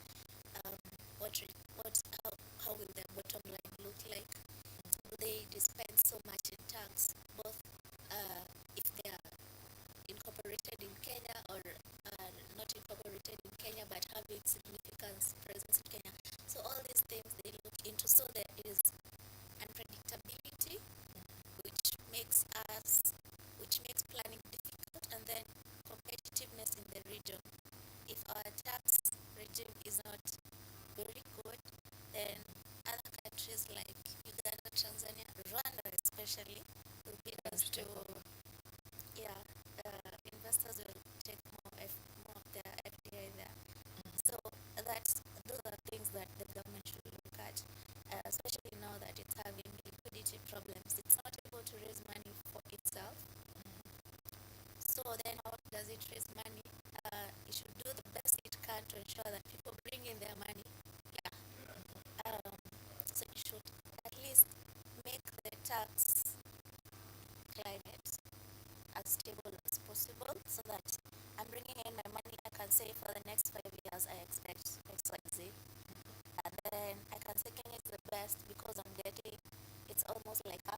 Speaker 10: how will their bottom line look like? Will they dispense so much in tax, both if they are incorporated in Kenya or not incorporated in Kenya but having significant presence in Kenya? So all these things they look into, so there is unpredictability, which makes planning difficult, and then competitiveness in the region. If our tax regime is not very good, then other countries like Uganda, Tanzania, Rwanda especially will be asked to, investors will take more of their FDI there. So those are things that the government should look at, especially now that it's having liquidity problems. It's not able to raise money for itself. So then how does it raise money? It should do the best it can to ensure that people bring in their money. So it should at least make the tax climate as stable as possible, so that I'm bringing in my money. I can say for the next 5 years I expect XYZ, and then I can say Kenya is the best because I'm getting, it's almost like a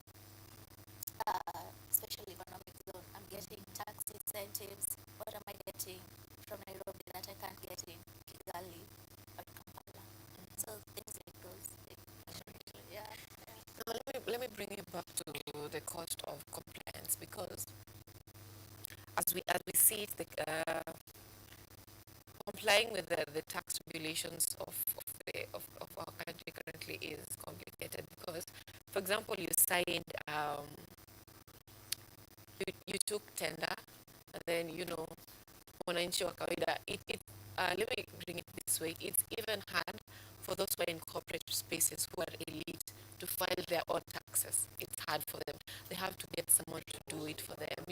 Speaker 10: special economic zone. I'm getting tax incentives. What am I getting from Nairobi that I can't get in Kigali or Kampala? So things like those.
Speaker 1: Now let me bring you back to the cost of compliance, because as we see it, complying with the tax regulations of our country currently is complicated because, for example, you signed you took tender, and then wananchi wa kawaida. Let me bring it this way: it's even hard for those who are in corporate spaces who are elite to file their own taxes. It's hard for them. They have to get someone to do it for them.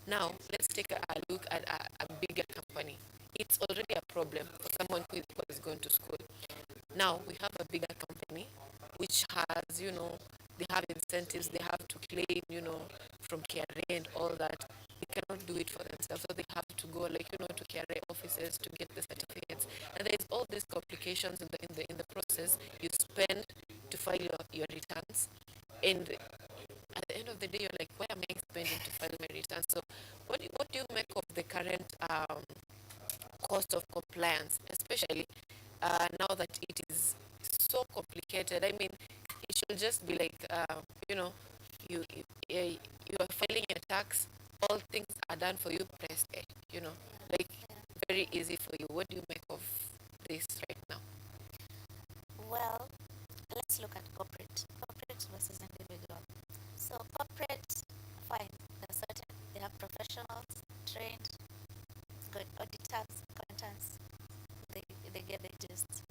Speaker 1: Now let's take a look at a bigger company. It's already a problem for someone who is going to school. Now we have a bigger company which has, they have incentives, they have to claim, from KRA and all that. They cannot do it for themselves, so they have to go, to KRA offices to get the certificates. And there's all these complications in the process. You spend to file your returns, and at the end of the day, you're like, why am I spending to file my returns? So, what do you make of the current cost of compliance, especially now that it is so complicated? I mean, it should just be like, you are filing your tax, all things are done for you, press A, like very easy for you. What do you make of this right now?
Speaker 10: Well, let's look at corporate versus individual. So corporate, fine, they're certain, they have professionals, trained, good auditors, accountants, they get the gist.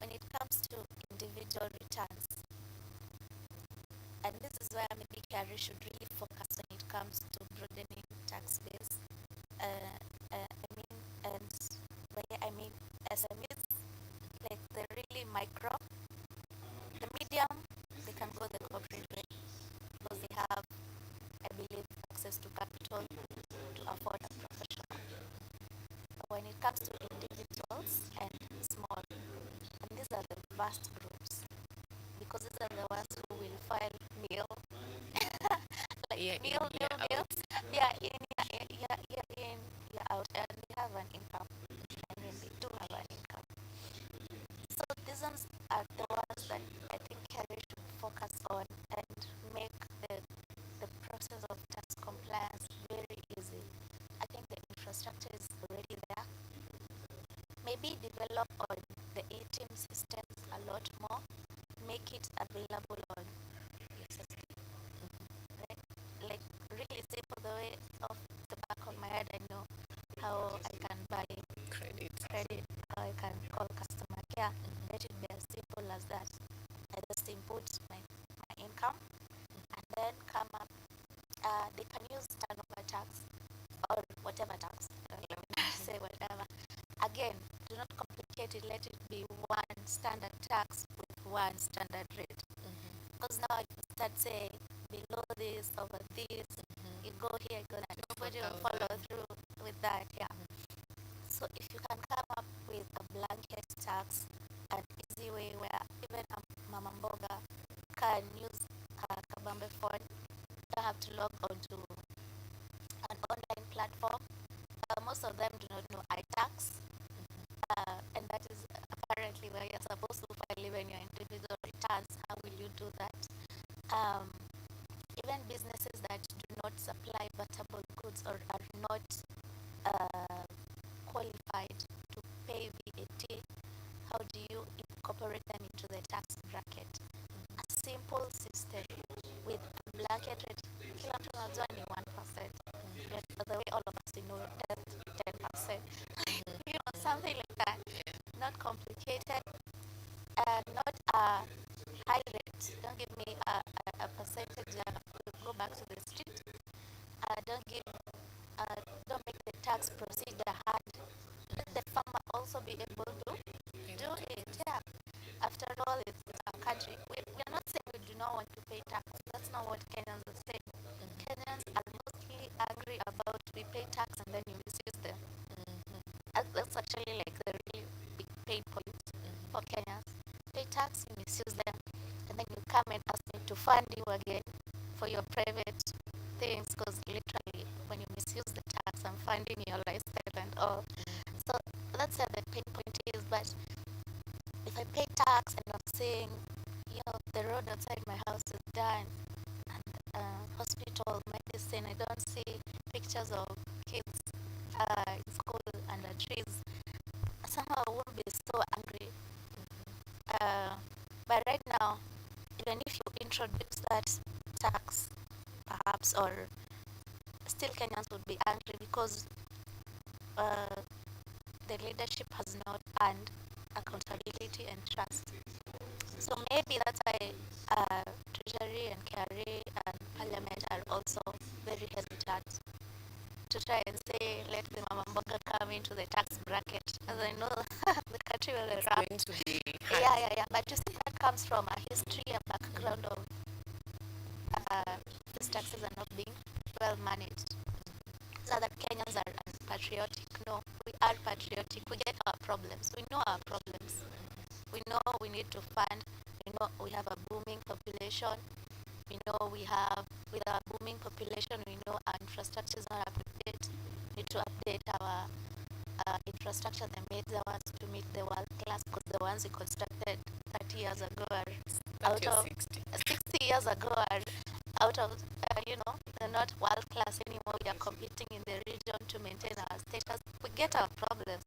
Speaker 10: When it comes to individual returns, and this is where maybe KRA should really focus when it comes to broadening tax base. I mean SMEs, like the really micro, the medium, they can go the corporate way because they have, I believe, access to capital to afford a professional. But when it comes to individuals and small, and these are the vast groups, because these are the ones who will file nil, like nil. Yeah, out, and they have an income. I mean, they do have an income. So these ones are the ones that I think KRA should focus on and make the process of tax compliance very easy. I think the infrastructure is already there. Maybe develop on the ATM systems a lot more. Make it available on USSD. Right? Like really simple, the way off the back of my head I know how I can buy credit, how I can call customer care. Let it be as simple as that. I just input my income and then come up. They can use turnover tax or whatever tax. Let me say whatever. Again, do not complicate it. Let it be one standard tax with one standard rate. Because now you start saying below this, over this, you go here, go there. Nobody will follow through with that. Yeah. So if you can come up with a blanket tax, an easy way where even a Mama Mboga can use her Kabambe phone, you have to log on to an online platform. Most of them do not know iTax, and that is apparently where you're supposed to file even your individual returns. How will you do that? Even businesses that do not supply buttable goods or are not qualified to pay VAT, how do you incorporate them into the tax bracket? A simple system with a blanket rate. Kila mtu anajua ni 1%. But the way all of us know that 10%. Something like that. Not complicated. Not a high rate. Don't give me a percentage. Go back to the street. Don't make the tax procedure hard. Let the farmer also be able to do it. Yeah. After all, it's our country. We're not saying we do not want to pay tax. That's not what Kenyans are saying. Kenyans are mostly angry about we pay tax and then you misuse them. That's actually like the really big pain point for Kenyans. Pay tax, you misuse them, and then you come and ask me to fund you again for your private things, because literally when you misuse the tax, I'm funding your lifestyle and all. So that's where the pain point is. But if I pay tax and I'm saying, the road outside my house is done, and hospital, medicine, I don't see pictures of kids in school under trees, somehow I won't be so angry. But right now, even if you introduce that tax, perhaps, or still Kenyans would be angry because uh, the leadership has not earned accountability and trust. So maybe that's why Treasury and KRA and Parliament are also very hesitant to try and say, let the Mama Mboga come into the tax bracket. As I know, the country will erupt.
Speaker 1: Going to be
Speaker 10: Yeah. But you see, that comes from a history, a background of these taxes are not being well managed. So that Kenyans are unpatriotic. No, we are patriotic. We get our problems. We know our problems. We know we need to fund. We know we have a booming population. We know with our booming population, we know our infrastructure is not up to date. We need to update our infrastructure, the major ones, to meet the world class, because the ones we constructed 30 years ago are out of 60 years ago are out of, they're not world class anymore. We are competing in the region to maintain our status. We get our problems.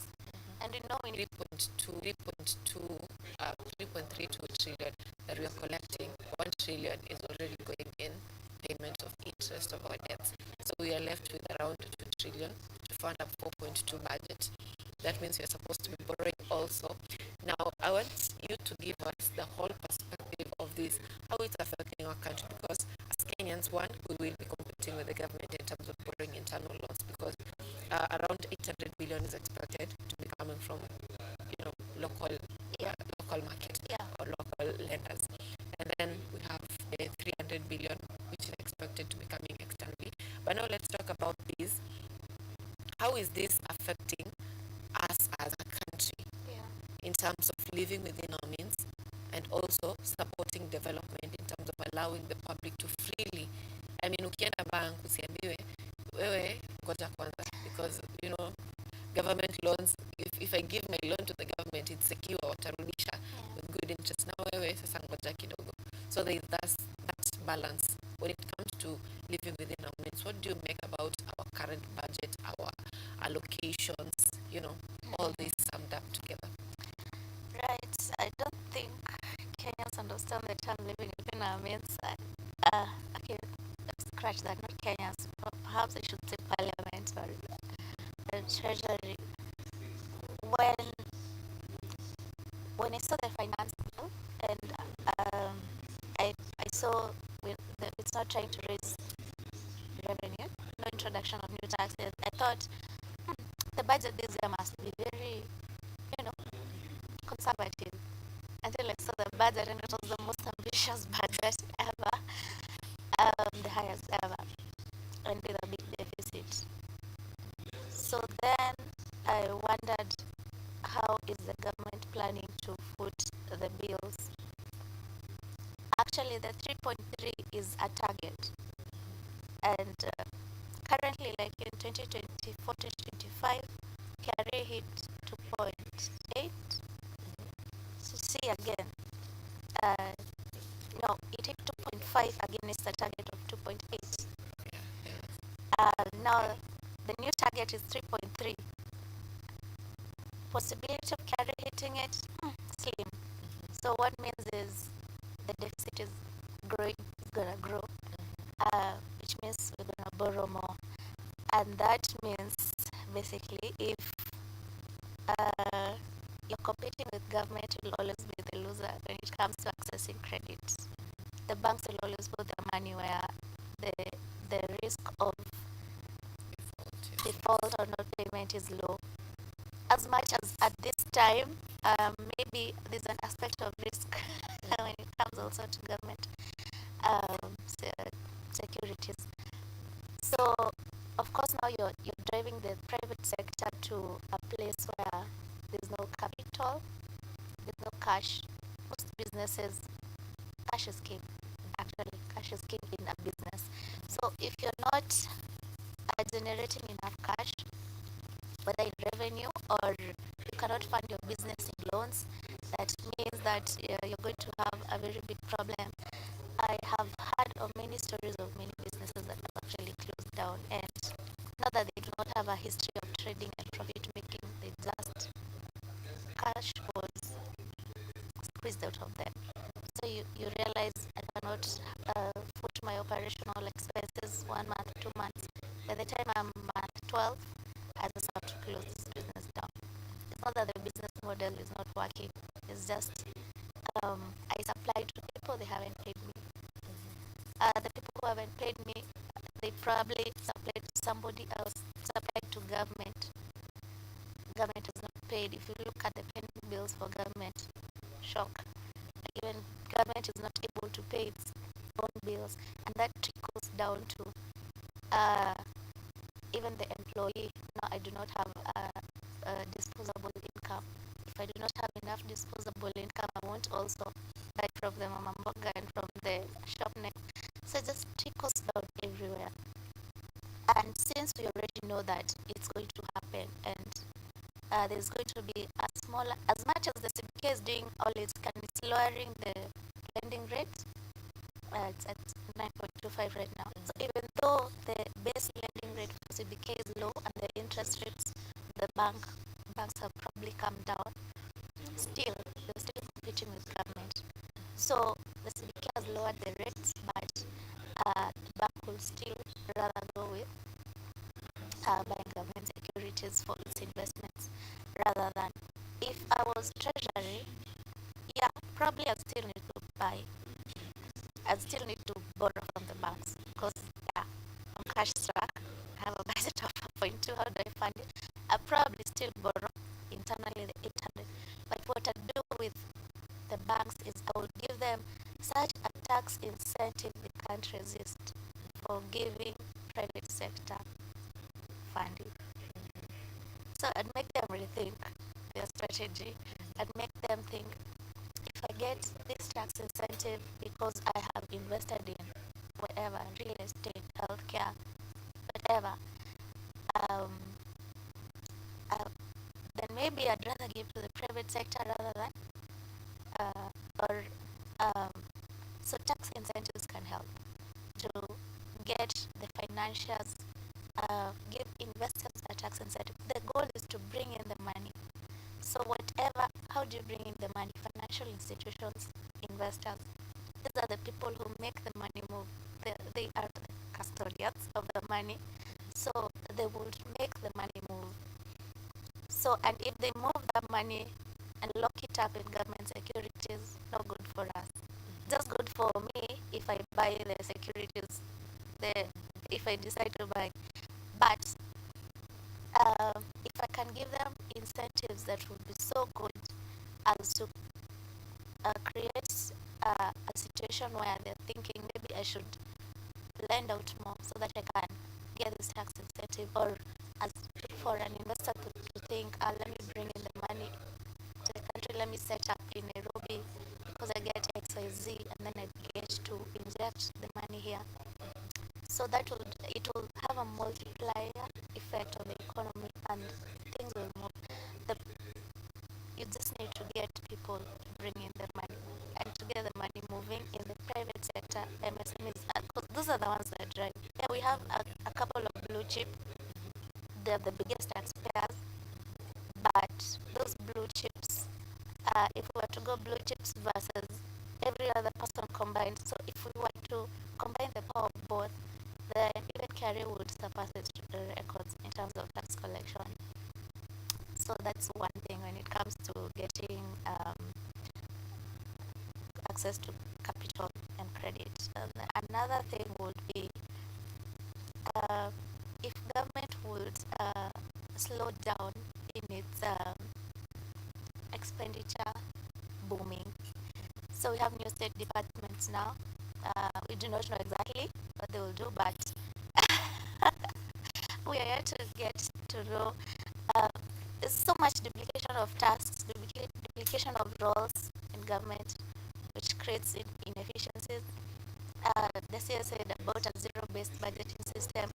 Speaker 10: And we know we need
Speaker 1: 3.32 trillion that we are collecting. 1 trillion is already going in payment of interest of our debts. So we are left with around 2 trillion to fund a 4.2 budget. That means we are supposed to be borrowing also. Now, I want you to give us the whole perspective of this, how it's affecting our country, because as Kenyans, one, we will be competing with the government in terms of borrowing internal loans, because around 800 billion is expected to be coming from, local market or local lenders. And then we have the 300 billion, which is expected to be coming externally. But now let's talk about this. How is this affecting us as a country in terms of living within our means and also supporting development in terms of allowing the public to freely, ukienda bank usiambiwe wewe ngoja kwanza, because government loans, if I give my loan to the government, it's secure, watarudisha with good interest. Now wewe sasa ngoja kidogo. So there is that balance when it comes to living within our means. What do you make about our current budget, our allocations, all this summed up together?
Speaker 10: Right. I don't think Kenyans understand the term living within our means. Okay, scratch that, not Kenyans. Perhaps I should say Parliament or the Treasury. When I saw the finance bill and I saw it's not trying to raise revenue, no introduction of new taxes, I thought the budget this year must be very, conservative. Until I saw the budget, and it was the most ambitious budget ever, the highest ever, and with a big deficit. So then I wondered, how is the government planning to foot the bills? Actually, the 3.3 is a target, and currently, like in 2024-2025, KRA hit 2.8. So see again, it hit 2.5 against the target of 2.8. Now the new target is 3.3. Possibility of KRA hitting it, slim. So what means is the deficit is growing, it's gonna grow, which means we're gonna borrow more, and that means basically if you're competing with government, you'll always be the loser when it comes to accessing credit. The banks will always put their money where the risk of default or not payment is low. As much as at this time, maybe there's an aspect of risk when it comes also to government securities. So, of course, now you're driving the private sector to a place where there's no capital, there's no cash. Most businesses, cash is king. Actually, cash is king in a business. So, if you're not generating enough cash, whether in revenue or you cannot fund your business in loans, that means that you're going to have a very big problem. I have heard of many stories of many businesses that have actually closed down, and not that they do not have history of trading and profit making. They just cash was squeezed out of them. So you realize I cannot foot my operational expenses 1 month, 2 months. By the time I'm month 12, I just have to close this business down. It's not that the business model is not working. It's just I supply to people, they haven't paid me. The people who haven't paid me, they probably supplied to somebody else, supplied to government. Government is not paid. If you look at the pending bills for government, shock. Even government is not able to pay its own bills, and that trickles down to even the employee. No, I do not have disposable income. If I do not have enough disposable income, I won't also buy from the mama mboga and from the shop next. So it just trickles down everywhere. And since we already know that it's going to happen, and there's going to be a smaller, as much as the CBK is doing all its can, it's lowering the lending rate. It's at 9.25 right now. So even though the base lending rate for CBK is low and the interest rates, the banks have probably come down, still they're still competing with government. So the CBK has lowered the rates, but the bank will still rather go with buying government securities for its investments rather than, if I was treasury, yeah, probably I still need to buy. I still need to borrow from the banks because yeah, I'm cash strapped. I have a budget of 4.2. How do I fund it? I probably still borrow internally the 800. But what I do with the banks is I will give them such a tax incentive they can't resist for giving private sector funding. So I'd make them rethink their strategy. I'd make them think, if I get this tax incentive because I have invested in whatever, real estate, healthcare, whatever, um, then maybe I'd rather give to the private sector rather than, or so tax incentives can help to get the financials, give investors a tax incentive. The goal is to bring in the money. So whatever, how do you bring in the money? Financial institutions, investors, these are the people who make the money move. They are the custodians of the money. So they would make the money move. So, and if they move the money and lock it up in government securities, not good for us. Just good for me if I buy the securities, if I decide to buy. But if I can give them incentives that would be so good as to create a situation where they're thinking maybe I should lend out more so that I can get this tax incentive, or as for an investor to think, let me bring in the money to the country, let me set up in Nairobi because I get XYZ, and then I get to inject the money here. So it will have a multiplier effect on the economy and things will move. You just need to get people to bring in the money and to get the money moving in the private sector, MSMEs, because those are the ones that drive. Yeah, we have a couple of blue chip, they're the biggest taxpayers, but those blue chips, if we were to go blue chips versus every other person combined, so if we were to combine the power of both, then even Kerry would surpass its records in terms of tax collection. So that's one thing when it comes to getting access to capital and credit. Another thing would be if government would slow down in its expenditure booming. So we have new state departments now. We do not know exactly what they will do, but we are here to get to know. There's so much duplication of tasks, duplication of roles in government, which creates inefficiencies. The CS said about a zero-based budgeting system.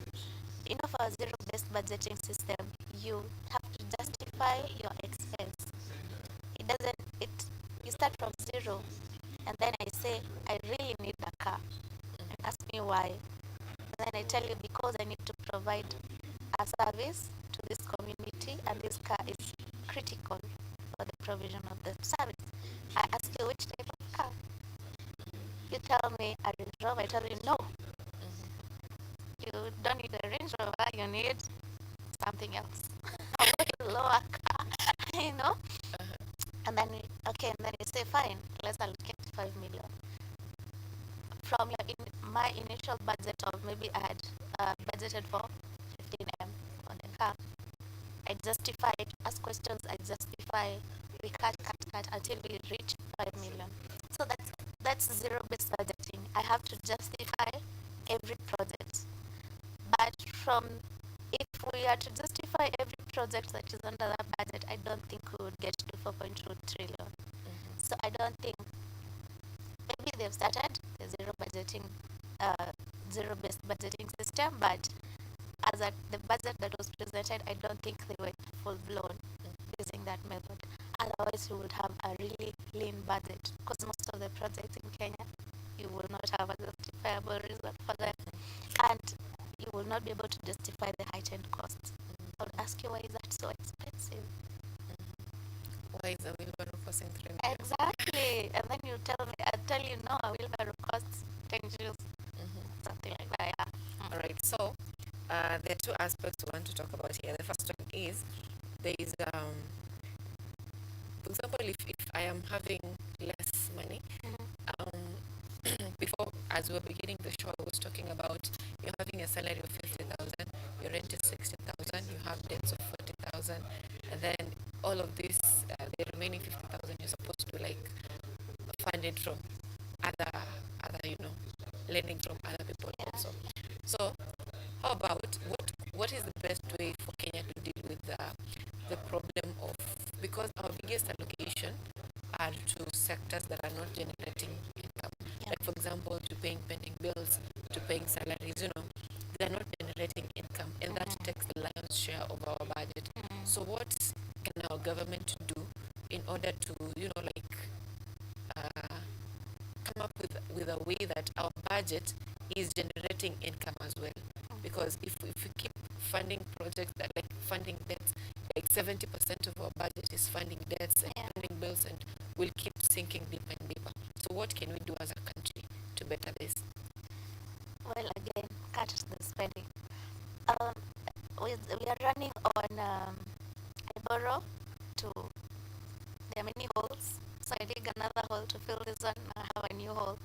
Speaker 10: For a zero-based budgeting system, you have to justify your expense. It doesn't. You start from zero, and then I say I really need a car, and ask me why. And then I tell you because I need to provide a service to this community, and this car is critical for the provision of the service. I ask you which type of car. You tell me a Range Rover, I tell you no. You don't need a Range Rover, you need something else. A way lower car, you know? And then, and then you say, fine, let's allocate 5 million. From my initial budget of maybe I had budgeted for 15M on the car, I justify it, ask questions, I justify, we cut until we reach 5 million. So that's zero-based budgeting. I have to justify every project. But if we are to justify every project that is under that budget, I don't think we would get to 4.2 trillion. So I don't think, maybe they've started the zero-based budgeting system, but as at the budget that was presented, I don't think they went full blown using that method. Otherwise, we would have a really lean budget, because most of the projects in Kenya, you will not have a justifiable reason for them, and you will not be able to justify the heightened costs. I would ask you, why is that so expensive?
Speaker 1: Why is a wheelbarrow costing 3 million?
Speaker 10: Exactly. And then I tell you, no, a wheelbarrow costs 10 G's, something like that. Yeah.
Speaker 1: All right. So there are two aspects we want to talk about here. The first one is there is, for example, if I am having less money, before, as we were beginning the show, I was talking about you're having a salary of 50,000, your rent is 60,000, you have debts of 40,000, and then all of this, the remaining 50,000, you're supposed to fund it from other, lending from other people also. So, how about what is the best way for Kenya to deal with the problem of, because our biggest allocation are to sectors that are not generating income. Like, for example, to paying pending bills, to paying salaries, they're not generating income, and that takes the lion's share of our budget. So what can our government do in order to, come up with a way that our budget is generating income as well? Because if we keep funding projects that funding debts, 70% of our budget is funding debts and funding bills, and we'll keep sinking deeper and deeper. So what can we do as a country to better this?
Speaker 10: Well, again, cut the spending. We are running on, I borrow to, there are many holes, so I dig another hole to fill this one, I have a new hole,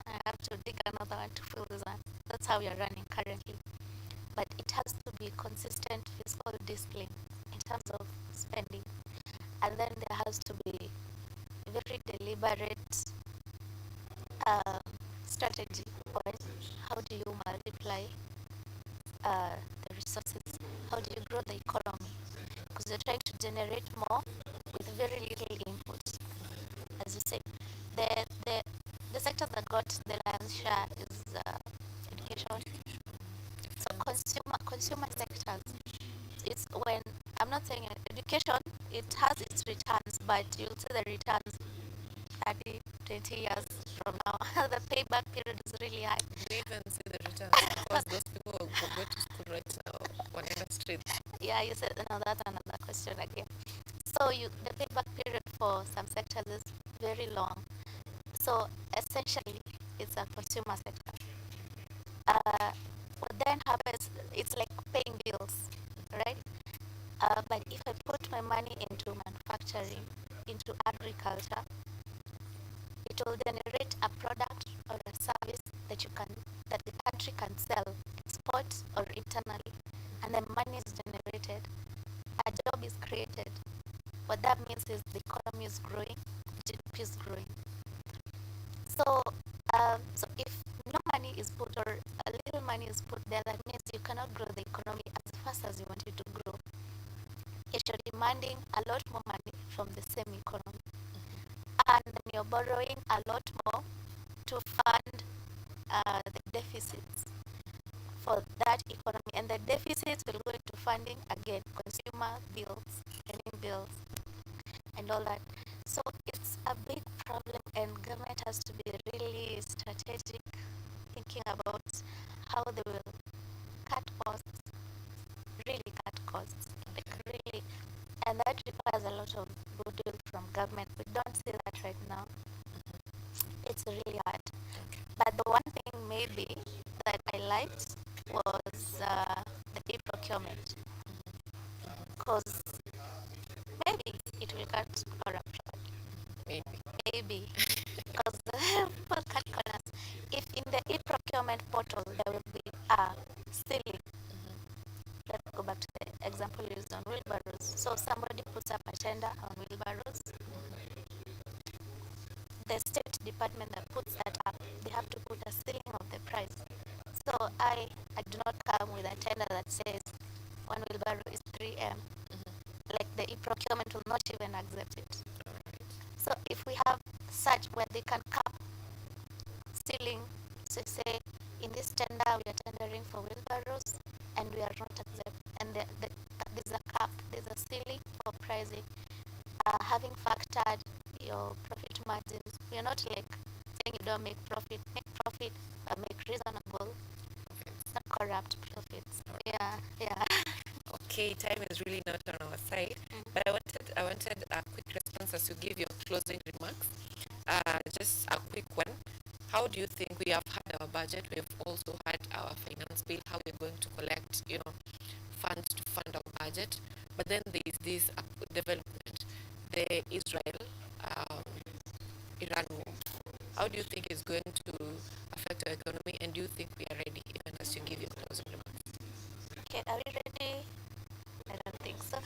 Speaker 10: I have to dig another one to fill this one. That's how we are running currently. But it has to be consistent fiscal discipline in terms of spending. And then there has to be very deliberate strategy on how do you multiply the resources, how do you grow the economy, because you're trying to generate more with very little input. As you said, the sectors that got the lion's share is education. So consumer sectors, it's when, I'm not saying education, it has its returns, but you'll see the returns 30, 20 years from now. The payback period is really high.
Speaker 1: We even see the returns because those people who go to school right now on the street.
Speaker 10: Yeah, you said, no, that's another question again. So the payback period for some sectors is very long. So essentially, it's a consumer sector. What then happens, it's like paying bills, right? But if I put my money into manufacturing, into agriculture, it will generate a product or a service that the country can sell, export or internally, and then money is generated, a job is created. What that means is the economy is growing, GDP is growing. So, so if no money is put, or a little money is put there, that means you cannot grow the economy as fast as you want it to grow. If you're demanding a lot more money from the same economy, and then you're borrowing a lot more to fund the deficits for that economy, and the deficits will go into funding again consumer bills, spending bills, and all that. So it's a big problem, and government has to be really strategic, thinking about how they will cut costs really highlight was the e-procurement, because maybe it will cut corruption. Maybe. Because people cut corners. If in the e-procurement portal there will be ceiling, let's go back to the example used on wheelbarrows. So somebody puts up a tender on wheelbarrows. The state department that puts that up, they have to put a ceiling of the price. So I do not come with a tender that says one wheelbarrow is 3M. Like the e-procurement will not even accept it. So if we have such where they can cap ceiling, so say in this tender we are tendering for wheelbarrows and we are not accept, and there's a cap, there's a ceiling for pricing. Having factored your profit margins, you're not like saying you don't make profit, but make reasonable, not corrupt profits. Yeah.
Speaker 1: Okay, time is really not on our side, but I wanted a quick response as you give your closing remarks. Just a quick one. How do you think we have had our budget? We've also had our finance bill. How we're going to collect, funds to fund our budget? But then there is this development, the Israel, Iran war. How do you think it's going to affect our economy? And do you think we are ready, even as you give your closing remarks?
Speaker 10: Okay, are we ready? I don't think so.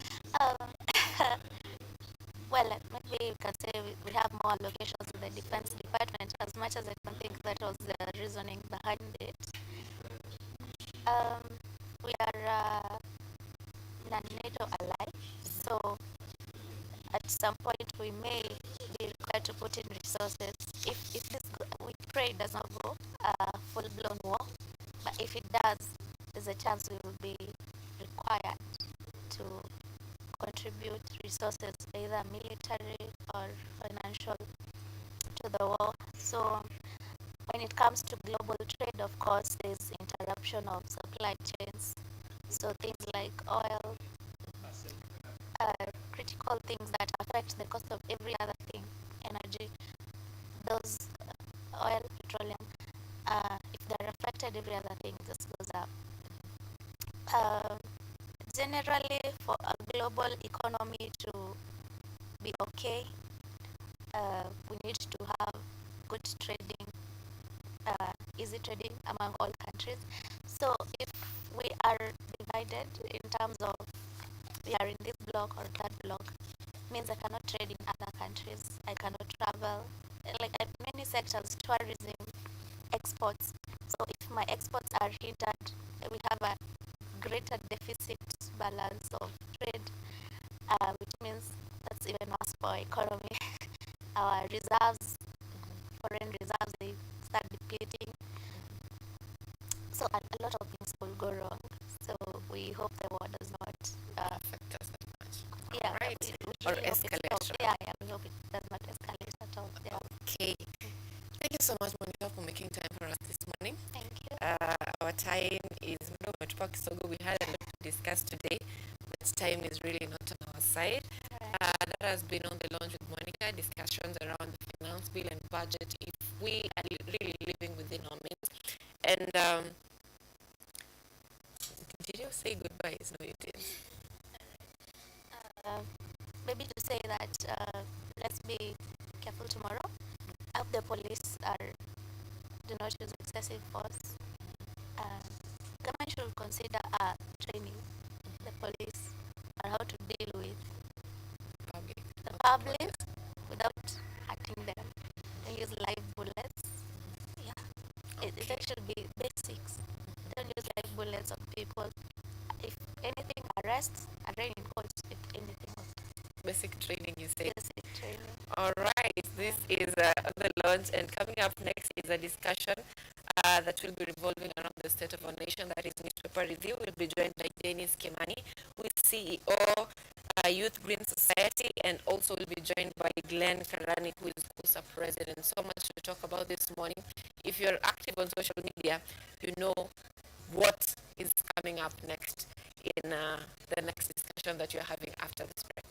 Speaker 10: Well, maybe you can say we have more allocations to the defense department, as much as I don't think that was the reasoning behind it. We are non-NATO ally, so at some point we may be required to put in resources. If this, we pray it does not go full-blown war, but if it does, there's a chance we will be required to contribute resources, either military or financial, to the war. So when it comes to global trade, of course, there's interruption of supply chains. So things like oil, critical things that affect the cost of every other thing, energy, those oil, petroleum, if they're affected, every other thing just goes up. Generally, for a global economy to be okay, we need to have good trading, easy trading among all countries. So if we are divided in terms of we are in this block or that block, means I cannot trade in other countries, I cannot travel. Like many sectors, tourism, exports. So if my exports are hindered, we have a greater deficit balance of trade, which means that's even worse for our economy. Our reserves, foreign reserves, they start depleting. So a lot of things will go wrong. So we hope the war does not
Speaker 1: affect us that much.
Speaker 10: Yeah,
Speaker 1: right.
Speaker 10: we
Speaker 1: Or
Speaker 10: really hope it
Speaker 1: escalate.
Speaker 10: stops. Yeah, we hope it does not escalate at all. Yeah.
Speaker 1: Okay. Thank you so much, Monica, for making time for us this morning.
Speaker 10: Thank you.
Speaker 1: Our time is so we had a lot to discuss today, but time is really not on our side. That has been on the launch with Monica, discussions around the finance bill and budget, if we are really living within our means. And did you say goodbyes? No, you didn't.
Speaker 10: Maybe to say that let's be careful tomorrow. I hope the police do not use excessive force. Government should consider training the police on how to deal with the public without hurting them. They use live bullets. Yeah, it should be basics. Don't use live bullets on people. If anything, arraign in court. If anything else.
Speaker 1: Basic training, you say?
Speaker 10: Basic training.
Speaker 1: All right, this is the launch, and coming up next is a discussion that will be revolving around the state of our nation. That is Newspaper Review. We'll be joined by Dennis Kimani, who is CEO, Youth Green Society, and also will be joined by Glenn Karani, who is KUSA President. So much to talk about this morning. If you're active on social media, you know what is coming up next in the next discussion that you're having after this break.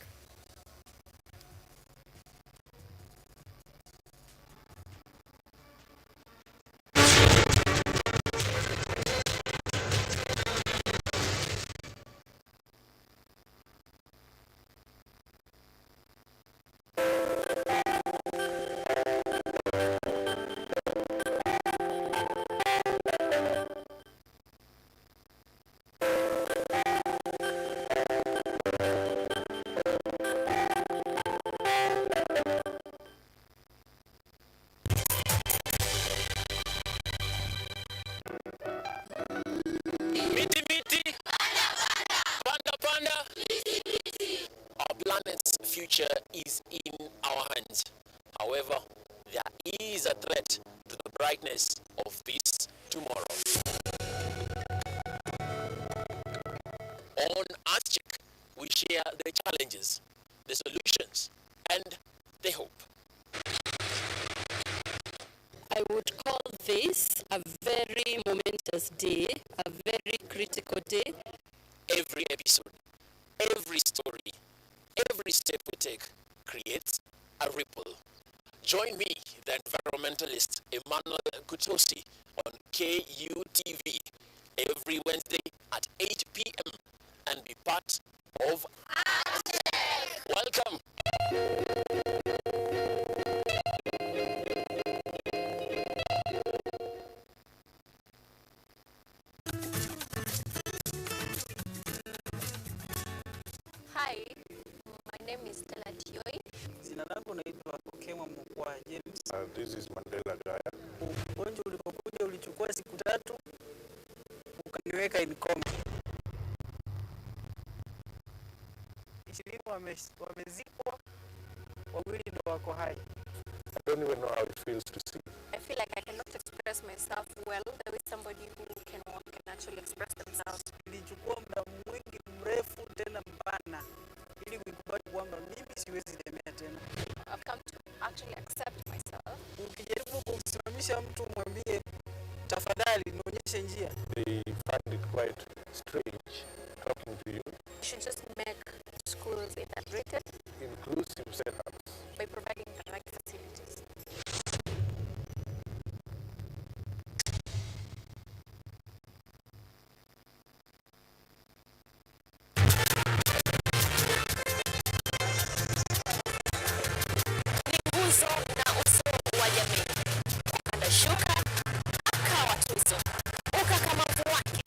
Speaker 11: future is in our hands. However, there is a threat to the brightness of this tomorrow. On AskCheck, we share the challenges, the solutions, and the hope.
Speaker 12: I would call this a very momentous day, a very critical day.
Speaker 11: Every episode, every story, every step we take creates a ripple. Join me, the environmentalist Emmanuel Kutosi, on KUTV every Wednesday at 8 p.m. and be part of Welcome.
Speaker 13: Hi, my name is Stella Tioi.
Speaker 14: Jina langu naitwa Okemwa Mkwa James.
Speaker 7: This is Mandela Gaya.
Speaker 14: Ugonjwa ulipokuja ulichukua siku 3 ukaniweka in coma. 20 wamezikwa, 2 ndio wako hai.
Speaker 7: I don't even know how it feels to see.
Speaker 13: I feel like I cannot express myself well the way somebody who can walk can actually express themselves.
Speaker 14: Ilichukua muda mwingi mrefu tena mpana ili kukubali kwamba mimi siwezi tembea tena.
Speaker 13: I've come to actually accept myself.
Speaker 14: Ukijaribu kumsimamisha mtu mwambie tafadhali nionyeshe njia.
Speaker 7: They find it quite strange talking to you.
Speaker 13: You should just make schools integrated,
Speaker 7: Inclusive setups.
Speaker 13: by providing the right facilities.
Speaker 6: Nguzo na uso wa jamii. Anashuka akawa tuzo, ukakamavu wake,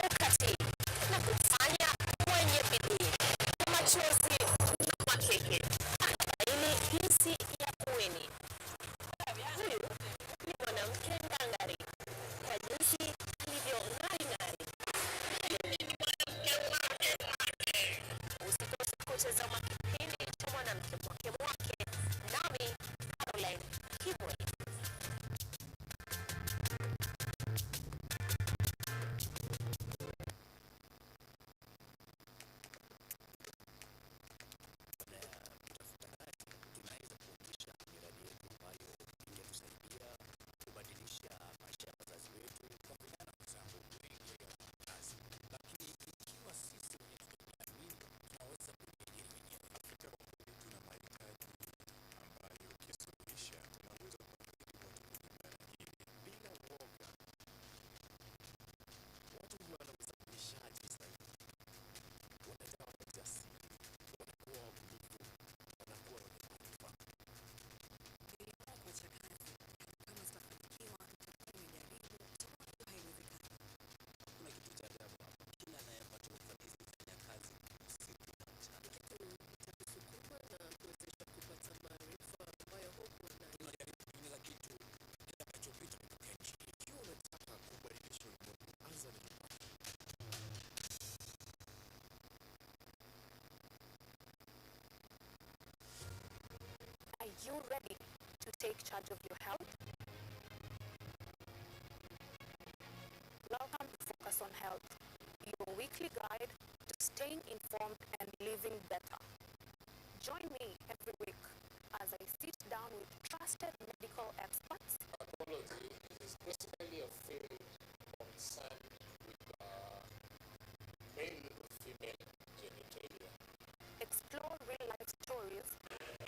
Speaker 6: ukati na kufanya mwenye bidii, machozi na makeke, akabaini jinsi ya kuweni. Huyu ni mwanamke ngangari, kwa jinsi alivyo ng'aring'ari. Usikose kutazama kipindi cha mwanamke mwake mwake, nami Caroline Kimwe.
Speaker 13: Are you ready to take charge of your health? Welcome to Focus on Health, your weekly guide to staying informed and living better. Join me every week as I sit down with trusted medical experts.
Speaker 11: Pathology is basically a field concerned with male to female genitalia.
Speaker 13: Explore real-life stories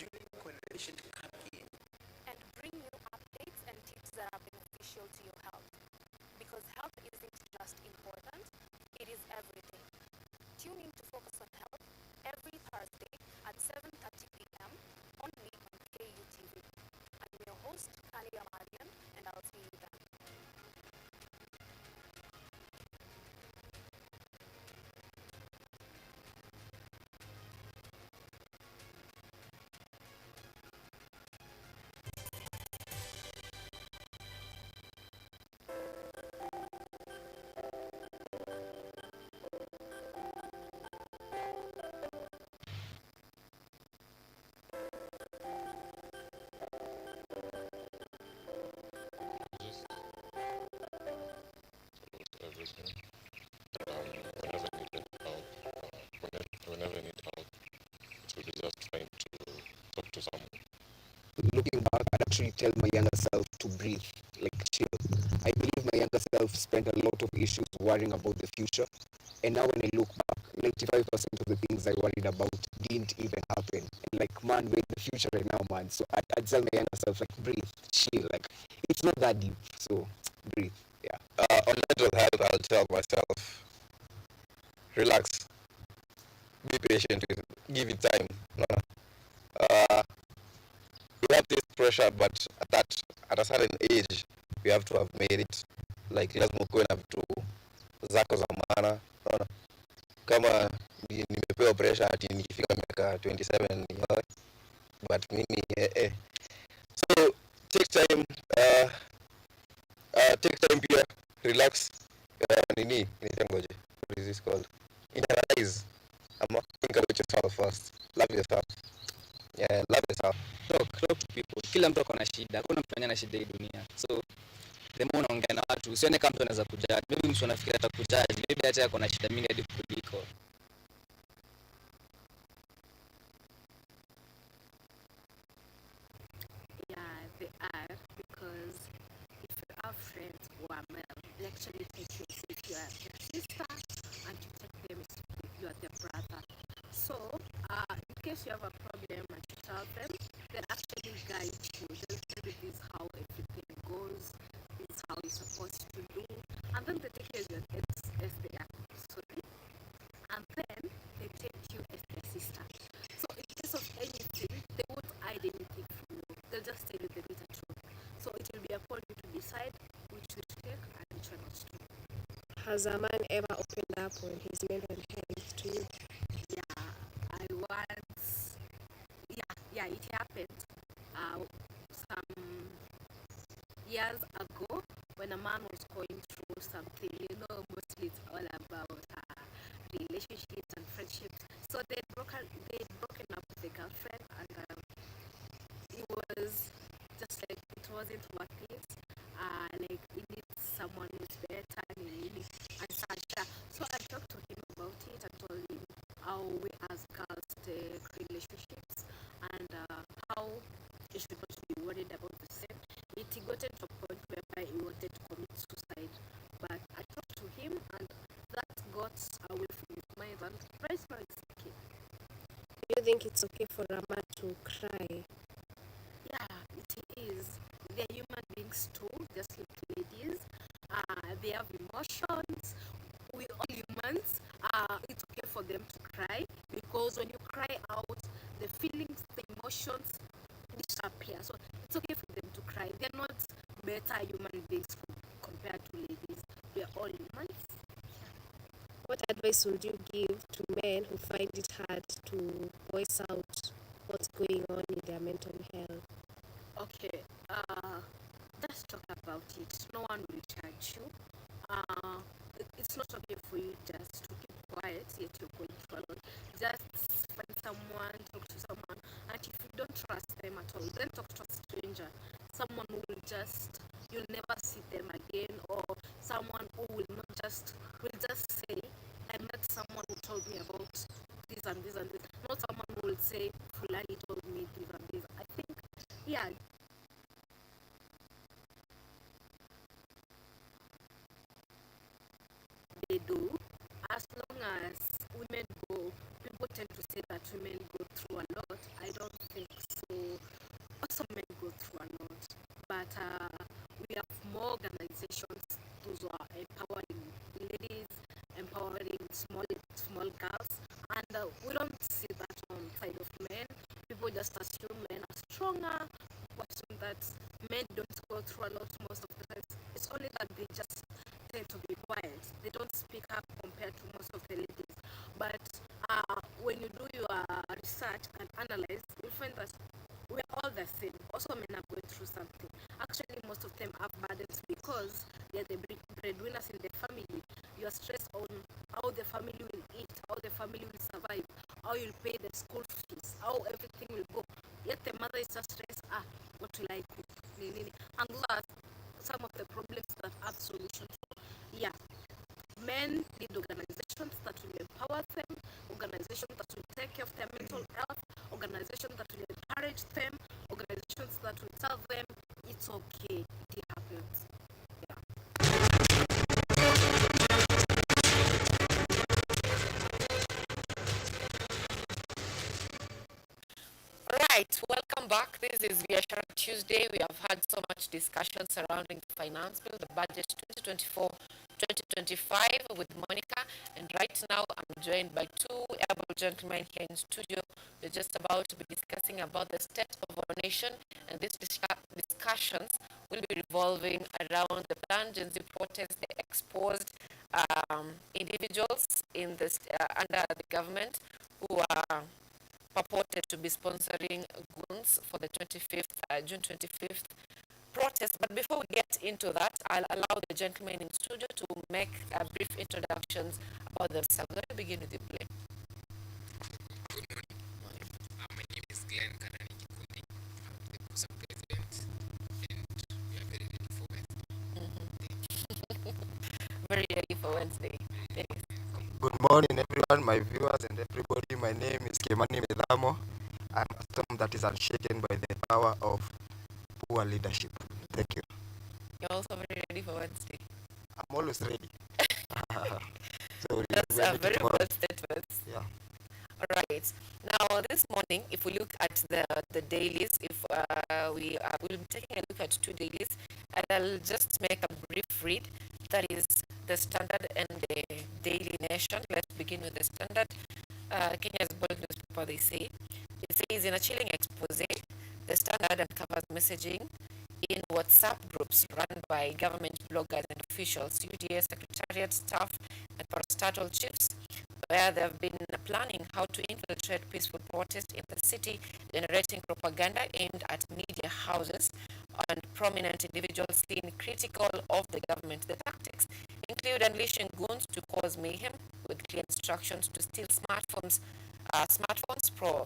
Speaker 14: During correlation campaign.
Speaker 13: and bring you updates and tips that are beneficial to your health. Because health isn't just important, it is everything. Tune in to Focus on Health every Thursday at 7:30 p.m. only on KUTV. I'm your host, Kania Marian, and I'll see you then.
Speaker 7: person whenever needed help. Whenever need help, it will be just fine to talk to someone.
Speaker 2: Looking back, I'd actually tell my younger self to breathe, like chill. I believe my younger self spent a lot of issues worrying about the future. And now when I look back, 95% of the things I worried about didn't even happen. And like, man, we're in the future right now, man. So I'd tell my younger self, like, breathe, chill. Like, it's not that deep. So breathe, yeah.
Speaker 9: On mental health, I'll tell myself, relax, be patient with it, give it time. We have this pressure, but at a certain age, we have to have made it. Like, lazima ukuwe na vitu zako za maana. Unaona? Kama nimepewa pressure ati nikifika miaka 27 nioe, but mimi so take time, take time pia, relax. Nini ngoje, what is this called? Internalize. Think about yourself first. Love yourself. Yeah, love yourself.
Speaker 8: Talk to people. Kila mtu ako na shida. Hakuna mtu ana shida hii dunia. So the more unaongea na watu, usione kama mtu anaweza kujudge. Maybe mtu anafikiria atakujudge. Maybe hata ako na shida mingi hadi kuliko.
Speaker 15: Yeah, they are, because if you have friends who are male, they actually take you as if you are their sister, and you take them as if you are their brother. So, in case you have a problem and you tell them, they'll actually guide you. They'll tell you this is how everything goes, this is how you're supposed to do, and then they take you as they are. Sorry. And then they take you as their sister. So in case of anything, they won't hide anything from you. They'll just tell you the bitter truth. So it will be upon you to decide which to take and which one not to.
Speaker 16: Has a man ever opened up on his mental health to you?
Speaker 15: Yeah, I once. Yeah, it happened. Some years ago, when a man was going through something, mostly it's all about relationships and friendships. So they'd broken up with a girlfriend, and it was just like it wasn't worth it. Like he needs someone who's better, and such. So I talked to him about it and told him how we as girls take relationships and how he should not be worried about the same. It got to a point whereby he wanted to commit suicide, but I talked to him and that got away from his mind, and right now it's okay.
Speaker 16: Do you think it's okay for a man to cry?
Speaker 15: Yeah, it is. They're human beings too, just like ladies. They have emotions. We all humans. It's okay for them to cry, because when you cry out, the feelings, the emotions disappear. So it's okay for them to cry. They're not better human beings compared to ladies. We're all humans.
Speaker 16: What advice would you give to men who find it hard to voice out what's going on in their mental health?
Speaker 15: Okay, just talk about it. No one will judge you. It's not okay for you just to keep quiet, yet you're going through a lot. Just find someone, talk to someone, and if you don't trust them at all, then talk to a stranger. Someone who will you'll never see them again, or someone who will just say, I met someone who told me about this and this and this. Not someone who will say, Fulani told me this and this. I think, yeah. They do. As long as people tend to say that women go through a lot. I don't think so. Also, men go through a lot. But we have more organizations, those who are empowering ladies, empowering small girls, and we don't see that on the side of men. People just assume men are stronger, people assume that men don't go through a lot most of the time. It's only that they just tend to be quiet. They don't speak up compared to most of the ladies. But when you do your research and analyze, you'll find that we're all the same. Also, men are going through something. Actually, most of them have burdens because they're the breadwinners in the family. You are stressed on how the family will eat, how the family will survive, how you'll pay the school fees, how everything will go. Yet the mother is just stressed, what will I cook? And those are some of the problems that have solutions. So, yeah, men need organizations that will empower them, organizations that will take care of their mental health, organizations that will encourage them, organizations that will tell them it's okay, it happens.
Speaker 1: Right, welcome back. This is Biashara Tuesday. We have had so much discussion surrounding the finance bill, the budget 2024-2025 with Monica. And right now I'm joined by two able gentlemen here in studio. We're just about to be discussing about the state of our nation. And these discussions will be revolving around the planned Gen Z protest, the exposed individuals in this, under the government who are purported to be sponsoring goons for the June 25th protest. But before we get into that, I'll allow the gentlemen in studio to make brief introductions about themselves. Let me begin with you, Blaine.
Speaker 17: Good morning. My name is Glenn Kanani Kikundi. I'm the CUSA president, and we are very ready for Wednesday.
Speaker 1: Very ready for Wednesday.
Speaker 18: Good morning, everyone, my viewers and everybody. My name is Kimani Medamo. I'm a storm that is unshaken by the power of poor leadership. Thank you.
Speaker 1: You're also very ready for Wednesday.
Speaker 18: I'm always ready. So
Speaker 1: that's a very good statement.
Speaker 18: Yeah.
Speaker 1: All right. Now, this morning, if we look at the dailies, if we'll be taking a look at two dailies, and I'll just make a brief read. That is the Standard and the Daily Nation. Let's begin with the Standard. Kenya's bold newspaper, they say. It says, in a chilling expose, the Standard uncovers messaging in WhatsApp groups run by government bloggers and officials, UDA secretariat staff, and parastatal chiefs, where they have been planning how to infiltrate peaceful protests in the city, generating propaganda aimed at media houses and prominent individuals seen critical of the government. The tactics include unleashing goons to cause mayhem with clear instructions to steal smartphones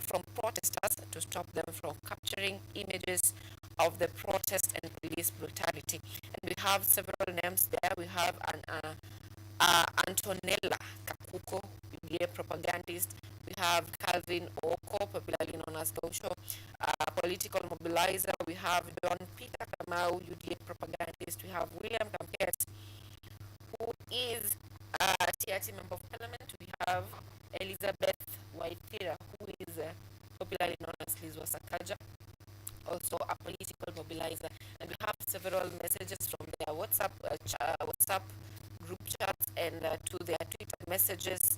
Speaker 1: from protesters to stop them from capturing images of the protest and police brutality. And we have several names there. We have Antonella Kakuko, UDA propagandist. We have Calvin Oko, popularly known as Gosho, political mobilizer. We have John Peter Kamau, UDA propagandist. We have William Kamket, who is a TRT member of parliament. We have Elizabeth Waithira, who is popularly known as Liz Wasakaja, also a political mobilizer. And we have several messages from their WhatsApp group chats and to their Twitter messages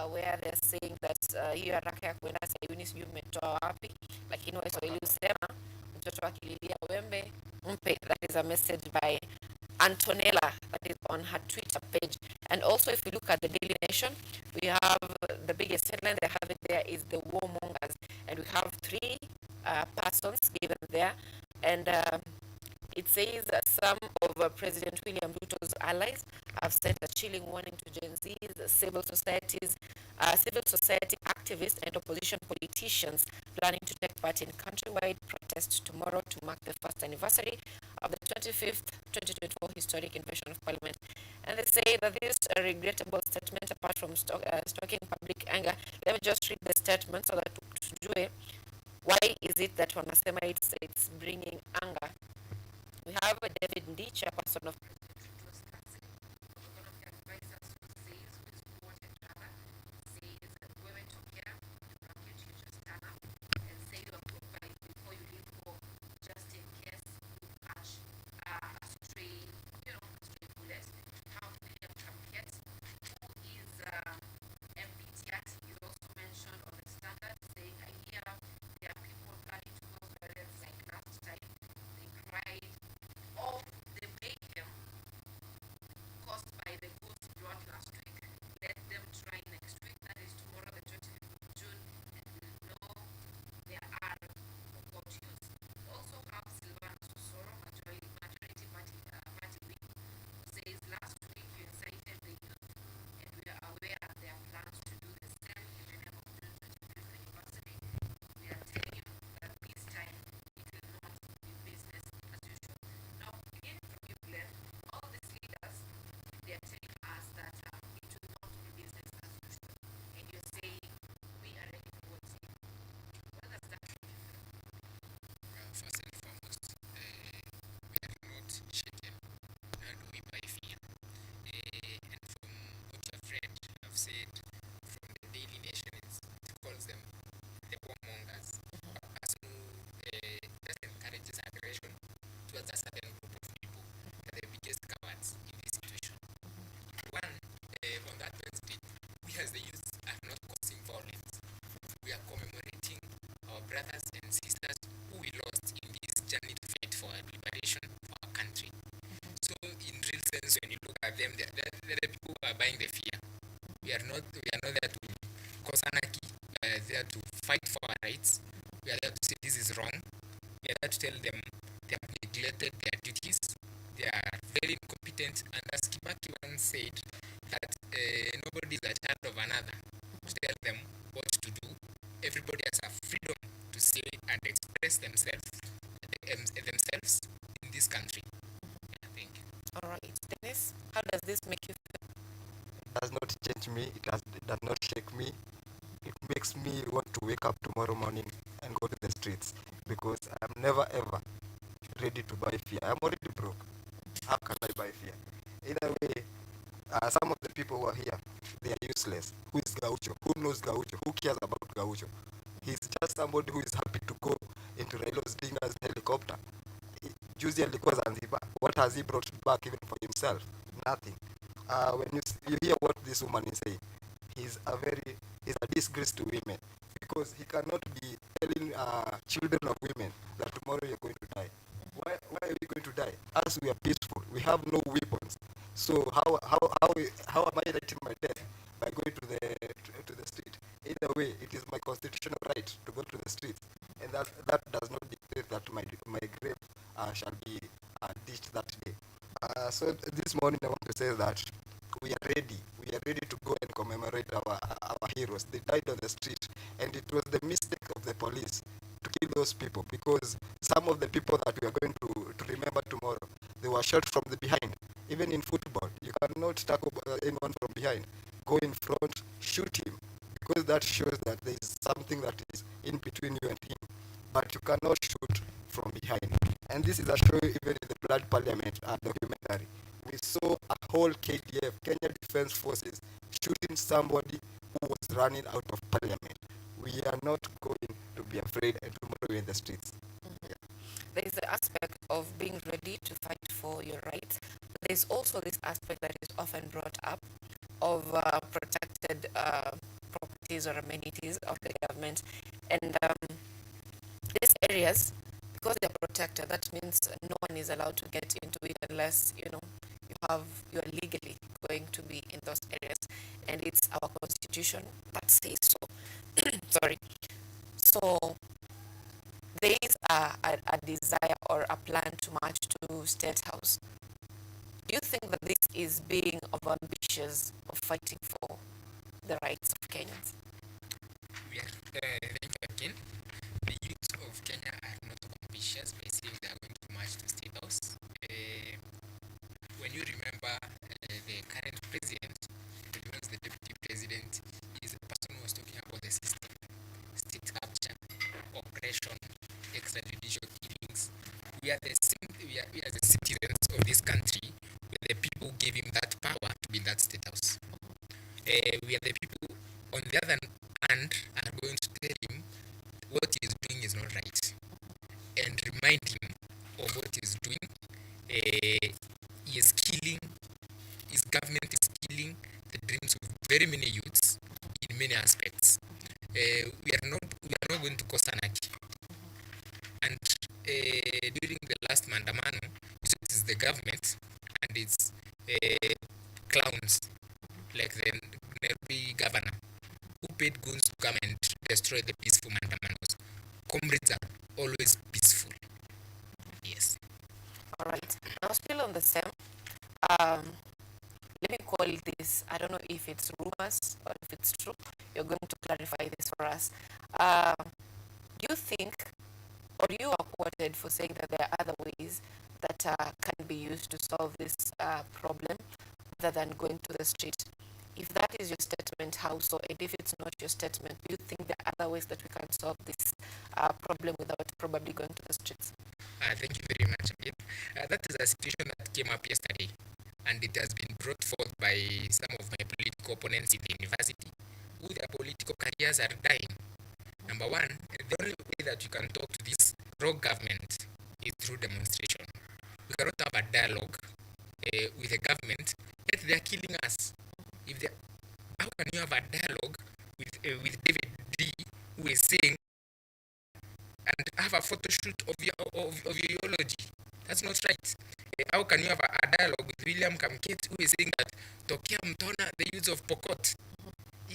Speaker 1: where they're saying that hiyo haraka ya kwenda sayuni sijui umetoa wapi, lakini Waswahili husema mtoto akililia wembe mpe. That is a message by Antonella that is on her Twitter page. And also, if you look at the Daily Nation, we have the biggest headline they have it there is the warmongers, and we have three persons given there, and it says that some of President William Ruto's allies have sent a chilling warning to Gen Zs, civil society activists, and opposition politicians planning to take part in countrywide protests tomorrow to mark the first anniversary of the 25th 2024 historic invasion of Parliament. And they say that this is a regrettable statement, apart from stoking public anger. Let me just read the statement so that tujue why is it that wanasema it's bringing anger. We have David Ndicha, person of
Speaker 17: brothers and sisters who we lost in this journey to fight for liberation for our country. So in real sense, when you look at them, they're the people who are buying the fear. We are not there to cause anarchy. We are there to fight for our rights. We are there to say this is wrong. We are there to tell them they have neglected their duties. They are very incompetent. And as Kibaki once said, that nobody is a child of another. To tell them what to do. Everybody has a freedom to say and express themselves in this country. Yeah, thank you.
Speaker 1: All right, Dennis, how does this make you feel?
Speaker 18: It does not change me. It does not shake me. It makes me want to wake up tomorrow morning and go to the streets because I'm never ever ready to buy fear. I'm already broke. How can I buy fear? Either way, some of the people who are here, they are useless. Who is Gaucho? Who knows Gaucho? Who cares about Gaucho? He's just somebody who is happy to go into Raila Odinga's helicopter. Juzi alikuwa Zanzibar. What has he brought back even for himself? Nothing. When you hear what this woman is saying, he's a disgrace to women because he cannot be telling children of women that tomorrow you're going to die. Why are we going to die? As we are peaceful, we have no weapons. So how am I writing my death by going to the street? Either way, it is my constitutional right to go to the streets, and that does not dictate that my grave shall be ditched that day. So this morning I want to say that we are ready. We are ready to go and commemorate our heroes. They died on the street, and it was the mistake of the police to kill those people because some of the people that we are going to remember tomorrow, they were shot from the behind. Even in football, you cannot tackle anyone from behind. Go in front, shoot him, because that shows that there is something that is in between you and him. But you cannot shoot from behind. And this is a show even in the Blood Parliament documentary. We saw a whole KDF, Kenya Defense Forces, shooting somebody who was running out of parliament. We are not going to be afraid, and tomorrow we're in the streets.
Speaker 1: Yeah. There is the aspect of being ready to fight for your rights. But there's also this aspect that is often brought up of protected properties or amenities of the government. And these areas, because they're protected, that means no one is allowed to get into it unless, you are legally going to be in those areas. And it's our constitution that says so. Sorry. So there is a desire or a plan to march to State House. Do you think that this is being overambitious of fighting for the rights of Kenyans?
Speaker 17: We are, thank you again. The youth of Kenya are not ambitious by saying they are going to march to State House. When you remember the current president, who was the deputy president, is a person who was talking about the system, state capture, oppression, extrajudicial killings. We are the citizens of this country. We are the people who gave him that power to be in that State House. We are the people, on the other hand, are going to tell him what he is doing is not right and remind him of what he is doing. He is killing, his government is killing the dreams of very many youths in many aspects. We are not going to cause anarchy. And during the last Mandamano, it is the government and its clowns, like the Nairobi governor, who paid goons to come and destroy the peaceful Mandamanos. Comrades are always peaceful. Yes.
Speaker 1: All right. Now, still on the same, let me call this, I don't know if it's rumors or if it's true. You're going to clarify this for us. Do you think, or you are quoted for saying that there are other ways that can be used to solve this problem other than going to the street? If that is your statement, how so? And if it's not your statement, do you think there are other ways that we can solve this problem without probably going to the streets?
Speaker 17: Thank you very much again. That is a situation that came up yesterday, and it has been brought forth by some of my political opponents in the university, who their political careers are dying. Number one, the only way that you can talk to this rogue government is through demonstration. We cannot have a dialogue with the government, yet they are killing us. How can you have a dialogue with David D, who is saying shoot of your ideology. That's not right. How can you have a dialogue with William Kamkit, who is saying that Tokia Mtona, the youth of Pokot,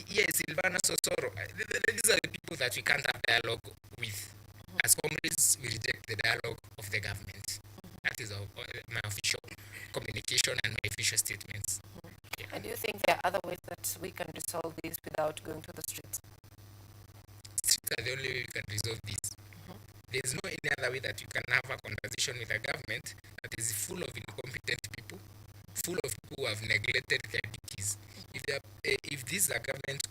Speaker 17: yes, Silvana Sosoro, these are the people that we can't have dialogue with. As comrades, we reject the dialogue of the government. That is my official communication and my official statements. Yeah.
Speaker 1: And do you think there are other ways that we can resolve this without going to the streets?
Speaker 17: Streets are the only way we can resolve this. There's no any other way that you can have a conversation with a government that is full of incompetent people, full of people who have neglected their duties. If this is a government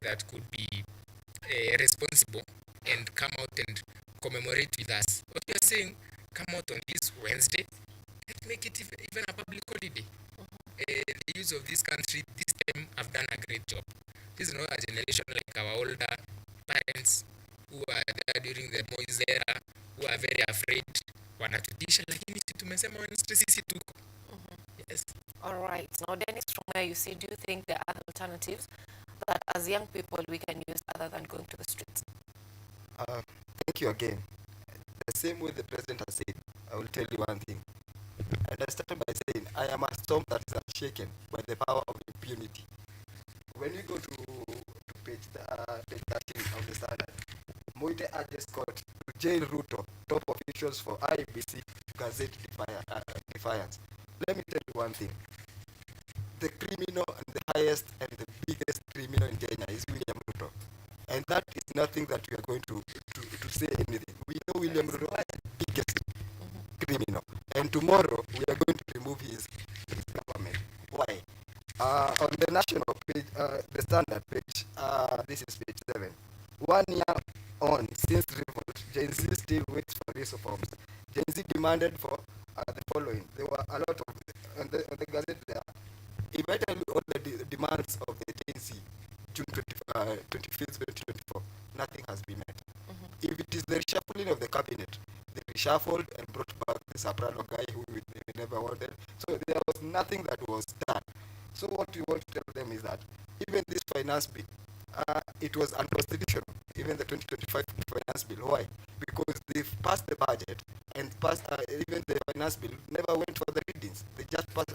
Speaker 17: that could be responsible and come out and commemorate with us, what we are saying, come out on this Wednesday, let's make it even a public holiday. The youth of this country this time have done a great job. This is not a generation like our older parents who are there during the Moise era, who are very afraid. Wanatutisha lakini si tumesema sisi tuko. Yes.
Speaker 1: All right. Now, Dennis, from where you see, do you think there are other alternatives that as young people we can use other than going to the streets?
Speaker 18: Thank you again. The same way the president has said, I will tell you one thing. And I started by saying, I am a storm that is unshaken by the power of impunity. When you go to page 13 of the Standard, Moite urges court to jail Ruto, top officials for IBC Gazette defiance. Let me tell you one thing. The criminal and the highest and the biggest criminal in Kenya is William Ruto. And that is nothing that we are going to say anything. We know William Ruto is the biggest criminal. And tomorrow we are going to remove his government. Why? On the national page, the Standard page, this is page 7. 1 year on, since revolt, Gen Z still waits for these reforms. Gen Z demanded for the following. There were a lot of, on the Gazette there, if I tell you all the demands of the Gen Z, June 25th, 2024, nothing has been met. If it is the reshuffling of the cabinet, they reshuffled and brought back the Soprano guy who we never wanted. So there was nothing that was done. So what we want to tell them is that even this finance bill, it was unconstitutional, even the 2025 finance bill. Why? Because they passed the budget and passed even the finance bill never went for the readings. They just passed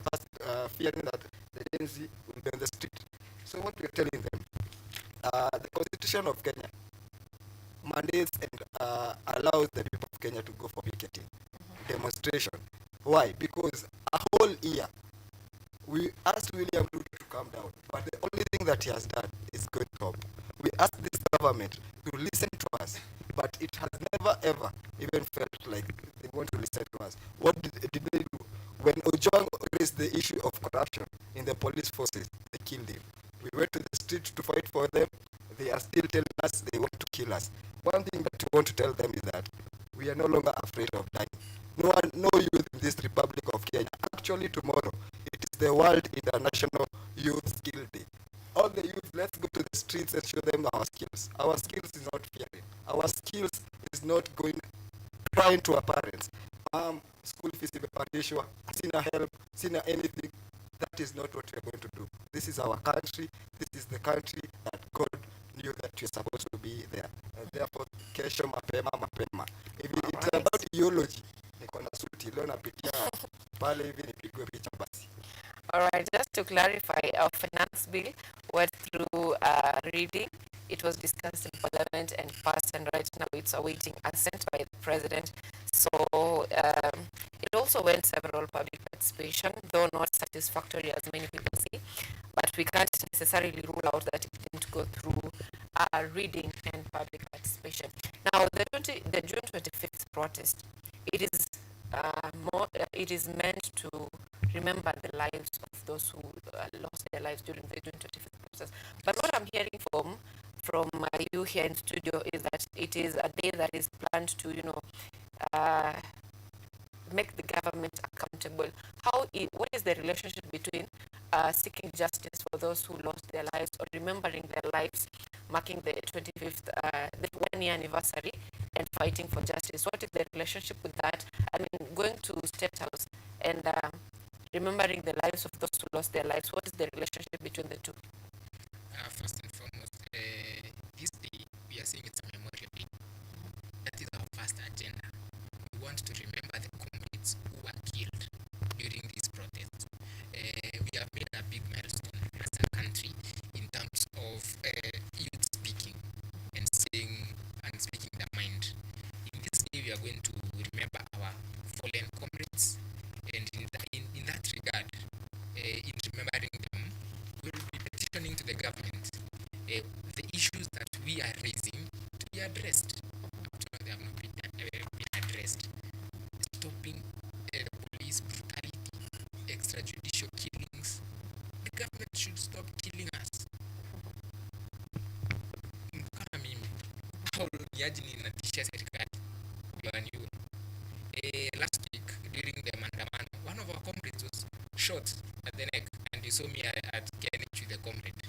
Speaker 18: fearing that the Gen Z will be on the street. So what we're telling them, the Constitution of Kenya mandates and allows the people of Kenya to go for picketing, demonstration. Why? Because a whole year we asked William Ruto to calm down, but the only thing that he has done is good job. We asked this government to listen to us, but it has never ever even felt like they want to listen to us. What did they do? When Ojwang raised the issue of corruption in the police forces, they killed him. We went to the street to fight for them. They are still telling us they want to kill us. One thing that we want to tell them is that we are no longer afraid of dying. No youth in this Republic of Kenya. Actually, tomorrow, it is the World International Youth Skill Day. All the youth, let's go to the streets and show them our skills. Our skills is not fearing. Our skills is not crying to our parents. School fees imepandishwa, sina help, sina anything. That is not what we are going to do. This is our country. This is the country that God knew that we're supposed to be there. And therefore, kesho mapema. If it's about ideology, niko na suti leo napitia pale hivi nipigwe picha basi.
Speaker 1: All right, just to clarify, our finance bill went through reading. It was discussed in Parliament and passed, and right now it's awaiting assent by the President. So it also went several public participation, though not satisfactory as many people see. But we can't necessarily rule out that it didn't go through reading and public participation. Now, the June 25th protest, it is meant to remember the lives of those who lost their lives during the June 25th protest. But what I'm hearing from you here in studio is that it is a day that is planned to, make the government accountable. What is the relationship between seeking justice for those who lost their lives or remembering their lives, marking the 25th, the 1 year anniversary, and fighting for justice? What is the relationship with that? I mean, going to State House and remembering the lives of those who lost their lives, what is the relationship between the two?
Speaker 17: First and foremost, this day, we are saying it's a memorial day. That is our first agenda. want to remember the comrades who were killed during these protests. We have made a big milestone as a country in terms of youth speaking and saying and speaking their mind. In this day, we are going to remember our fallen comrades, and in that regard, in remembering them, we will be petitioning to the government the issues that we are raising to be addressed. Up to now, they have not been addressed. Stopping the police brutality, extrajudicial killings. The government should stop killing us. Kama mimi, au niaji ninatishia serikali waniue. Last week during the mandamano, one of our comrades was shot at the neck, and you saw me at KNH with a comrade,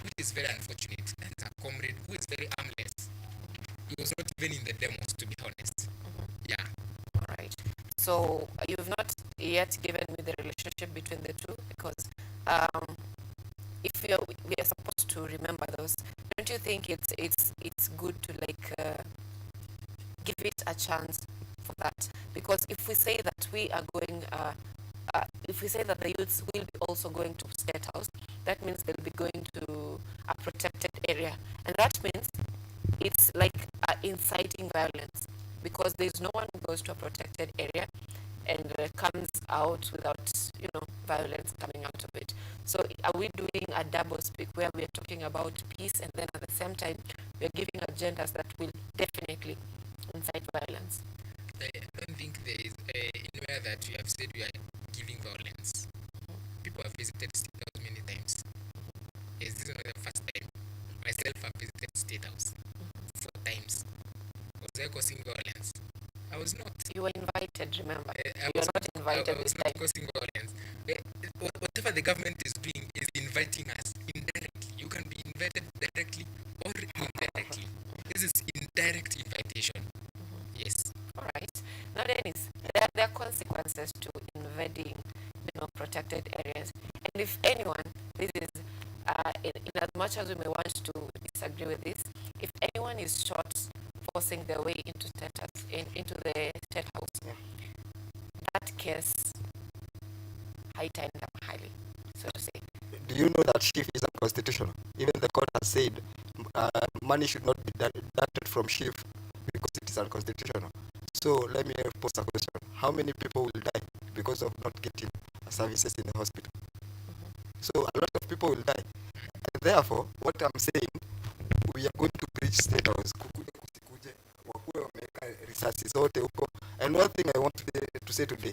Speaker 17: which is very unfortunate. That's a comrade who is very armless. He was not even in the demos, to be honest. Yeah.
Speaker 1: All right. So you've not yet given me the relationship between the two, because if we are supposed to remember those, don't you think it's good to give it a chance for that? Because if we say that we are going, if we say that the youths will be also going to State House, that means they'll be going to a protected area, and that means it's like inciting violence, because there's no one who goes to a protected area and comes out without violence coming out of it. So are we doing a double speak where we are talking about peace, and then at the same time we are giving agendas that will definitely incite violence?
Speaker 17: I don't think there is anywhere that we have said we are giving violence. People have visited State House many times. Yes, this is not the first time. Myself, have visited State House 4 times. Was I causing violence? I was not.
Speaker 1: You were invited, remember?
Speaker 17: I
Speaker 1: You
Speaker 17: was
Speaker 1: were not invited
Speaker 17: I was
Speaker 1: this
Speaker 17: not
Speaker 1: time.
Speaker 17: causing violence. Whatever the government is doing is inviting us indirectly. You can be invited directly or indirectly. This is indirect invitation. Yes.
Speaker 1: All right. Now, Dennis, there are consequences to invading, protected areas. And if anyone, this is, in as much as we may want to disagree with this, if anyone is shot forcing their way into into the State House, that case heightened highly, so to say.
Speaker 18: Do you know that shift is unconstitutional? Even the court has said money should not be deducted from shift because it is unconstitutional. So let me pose a question. How many people will die because of not getting services in the hospital? So a lot of people will die. And therefore, what I'm saying, we are going to preach State House. And one thing I want to say today,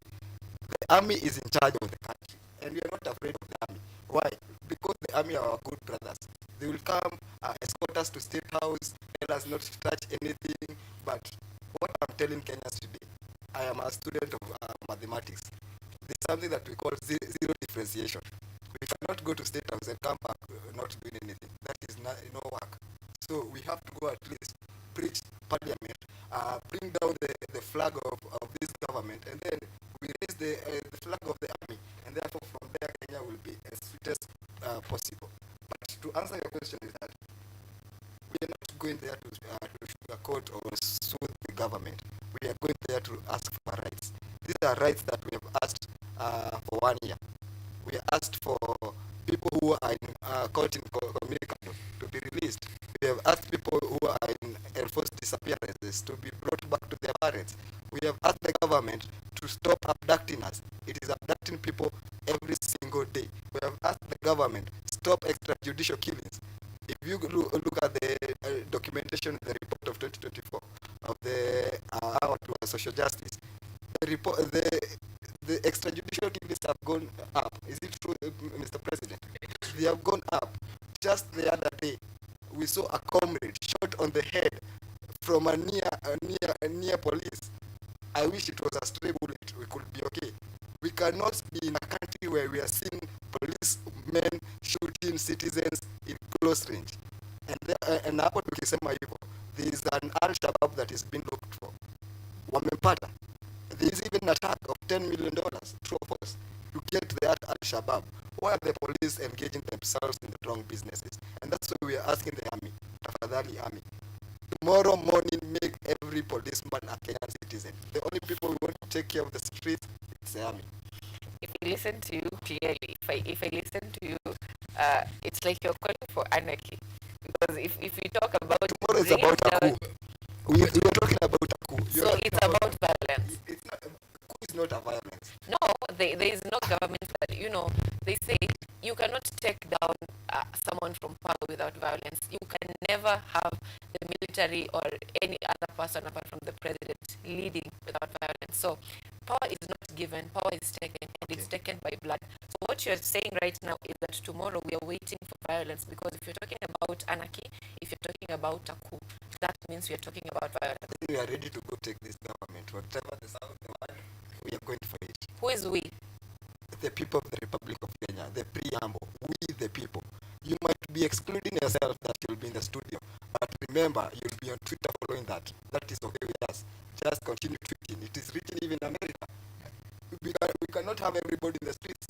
Speaker 18: the army is in charge of the country, and we are not afraid of the army. Why? Because the army are our good brothers. They will come, escort us to State House, tell us not to touch anything. But what I'm telling Kenyans today, I am a student of mathematics. There's something that we call zero differentiation. We cannot go to State House and come back not doing anything. That is not no work. So we have to go at least preach parliament, bring down the flag of this government, and then we raise the flag of the army, and therefore from there Kenya will be as sweet as possible. But to answer your question is that we are not going there to sugarcoat or soothe the government. We are going there to ask for rights. These are rights that we have asked for 1 year. We asked for people who are in caught in communicable to be released. We have asked people who are in enforced disappearances to be brought back to their parents. We have asked the government to stop abducting us. It is abducting people every single day. We have asked the government stop extrajudicial killings. If you look at the documentation in the report of 2024 of the Hour to Social Justice, the report, the extrajudicial killings have gone up. Is it true, Mr. President? They have gone up. Just the other day, we saw a comrade shot on the head from a near police. I wish it was a stray bullet. We could be okay. We cannot be in a country where we are seeing policemen shooting citizens in close range. And hapo tukisema hivyo, there is an Al-Shabaab that is being looked for. Wamempata. There is even an attack of $10 million, true of us, to get the Al-Shabaab. Why are the police engaging themselves in the wrong businesses? And that's why we are asking the army, tafadhali army, tomorrow morning make every policeman a Kenyan citizen. The only people who want to take care of the streets, it's the army.
Speaker 1: If I listen to you clearly, if I listen to you, it's like you're calling for anarchy. Because if we talk about
Speaker 18: tomorrow is about a coup. We are talking about a coup.
Speaker 1: So it's about violence.
Speaker 18: It's not, coup is not a violence.
Speaker 1: No, there is no government that, they say you cannot take down someone from power without violence. You can never have the military or any other person apart from the president leading without violence. So power is not given, power is taken, and it's taken by blood. So what you're saying right now is that tomorrow we are waiting for violence, because if you're talking about anarchy, if you're talking about a coup, that means we are talking about violence.
Speaker 18: We are ready to go take this government. Whatever the South demand, we are going for it.
Speaker 1: Who is we?
Speaker 18: The people of the Republic of Kenya, the preamble, we the people. You might be excluding yourself that you'll be in the studio, but remember, you'll be on Twitter following that. That is okay with us. Just continue tweeting. It is written even in America. We cannot have everybody in the streets.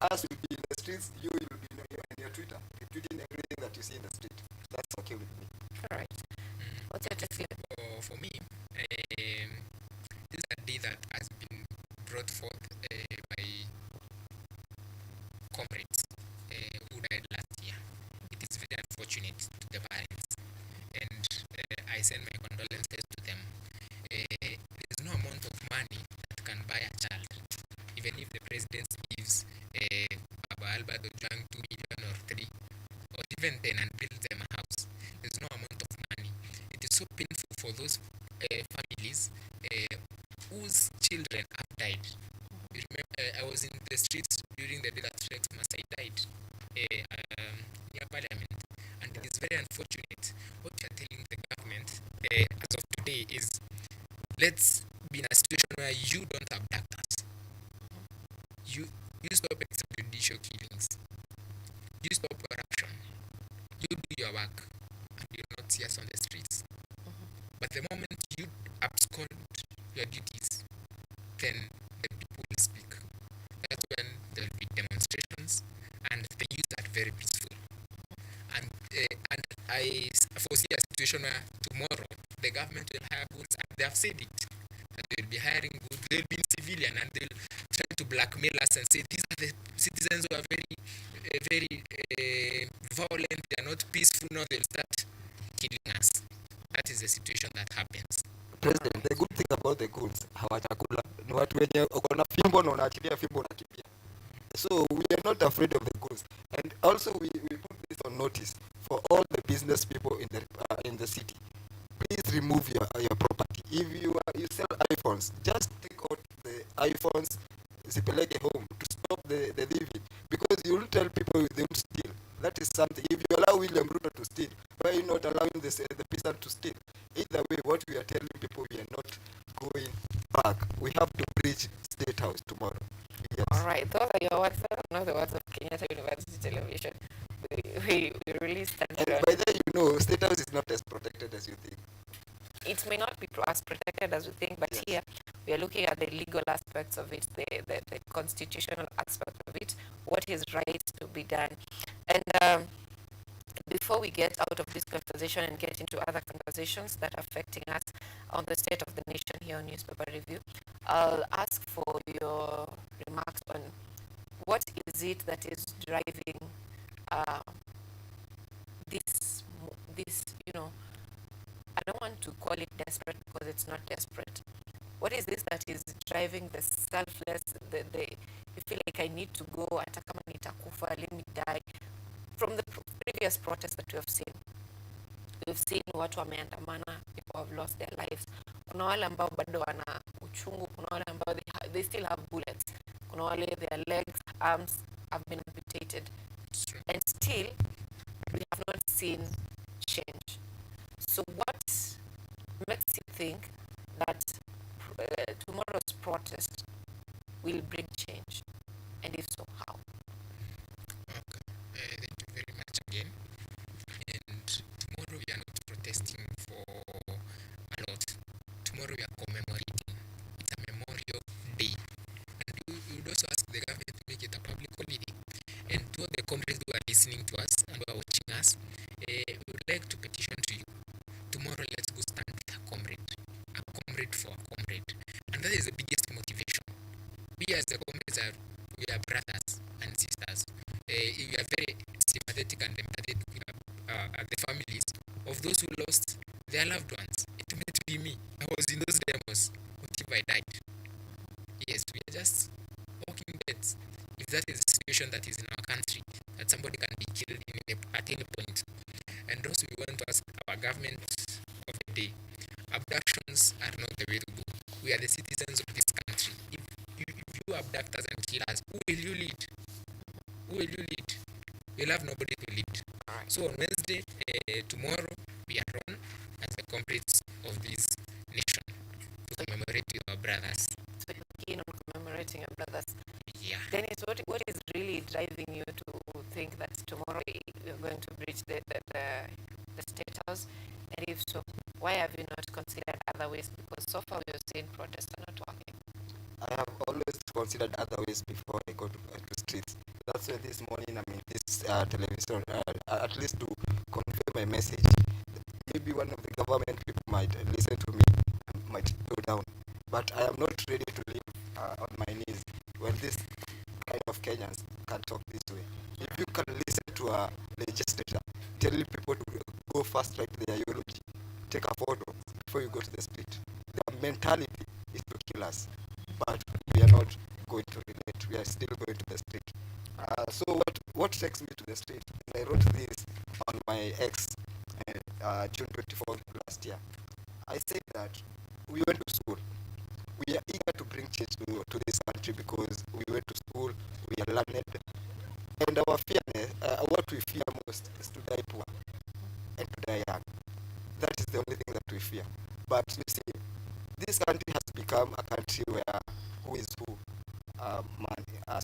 Speaker 18: Us will be in the streets, you will be in your Twitter, tweeting everything that you see in the street. That's okay with me.
Speaker 1: All right. What's your take?
Speaker 17: For me, this is a day that has been brought forth by comrades who died last year. It is very unfortunate to the parents, and I send my condolences to them. There is no amount of money that can buy a child, even if the president gives Baba Albert Ojwang 2 million or 3, or even 10, and builds them a house. There is no amount of money. It is so painful for those families whose children have died. You remember, I was in the streets during the day that Rex Masai died near Parliament, and it is very unfortunate. What you are telling the government as of today is, let's be in a situation where you don't abduct us. You stop extrajudicial killings. You stop corruption. You do your work, and you will not see us on the streets. But the moment you abscond your duties, then the people will speak. That's when there will be demonstrations, and they use that very peaceful. And I foresee a situation where tomorrow the government will hire goods, and they have said it, that they will be hiring goods. They will be in civilian, and they will try to blackmail us and say these are the citizens who are very violent. They are not peaceful. Now they'll start killing us. That is the situation that happens.
Speaker 18: President, the good thing about the goods, hawachakula, ni watu wenye uko na fimbo na unaachilia fimbo unakimbia. So we are not afraid of the goods. And also we put this on notice for all the business people in the city. Please remove your property. If you sell iPhones, just take out the iPhones, zipeleke home to stop the thieving. Because you will tell people they will steal. That is something. If you allow William Ruto to steal, why are you not allowing the peasant to steal? Either way, what we are telling people, we are not going back. We have to reach State House tomorrow. Yes.
Speaker 1: All right, those are your words, not the words of Kenyatta University Television. We released that.
Speaker 18: And by then, State House is not as protected as you think.
Speaker 1: It may not be as protected as we think, but yes, here we are looking at the legal aspects of it, the constitutional aspect of it, what is right to be done. And before we get out of this conversation and get into other conversations that are affecting us on the state of the nation here on Newspaper Review, I'll ask for your remarks on what is it that is driving this, I don't want to call it desperate because it's not desperate. What is this that is driving the selfless, you feel like I need to go, hata kama nitakufa, let me die? From the previous protests that we have seen, we've seen watu wameandamana, people have lost their lives. Kuna wale ambao bado wana uchungu, kuna wale ambao they still have bullets. Kuna wale their legs, arms have been amputated. And still, we have not seen change. So what makes you think that tomorrow's protest will bring change? And if so, how?
Speaker 17: Thank you very much again. And tomorrow we are not protesting for a lot. Tomorrow we are commemorating. It's a memorial day. And we would also ask the government to make it a public holiday. And to all the comrades who are listening to us and who are watching us, we would like to petition to you. Tomorrow let's we are very sympathetic and empathetic with the families of those who lost their loved ones. It may be me. I was in those demos. What if I died? Yes, we are just walking deads. If that is the situation that is in our country, that somebody can be killed at any point. And also we want to ask our government of the day, abductions are not the way to go. We are the citizens of this country. If you abduct us and kill us, who will you lead? Who will you lead? You'll have nobody to lead. So on Wednesday, tomorrow, we are on as the comrades of this nation to commemorate with our brothers.
Speaker 1: So you're keen on commemorating your brothers.
Speaker 17: Yeah.
Speaker 1: Dennis, what is really driving you to think that tomorrow you're going to breach the State House? And if so, why have you not considered other ways? Because so far we've seen protests are not working.
Speaker 18: I have always considered other ways before I go to streets. That's why this morning I'm in this television, at least to convey my message. Maybe one of the government people might listen to me and might go down. But I am not ready to live on my knees when this kind of Kenyans can talk this way. If you can listen to a legislator telling people to go fast track their ideology, take a photo before you go to the street. Their mentality is to kill us. But we are not going to relate. We are still going to the street. So what takes me to the street? I wrote this on my ex June 24th last year. I said that we went to school. We are eager to bring change to this country because we went to school, we are learned, and our fearness, what we fear most is to die poor and to die young. That is the only thing that we fear. But you see, this country has become a country where who is who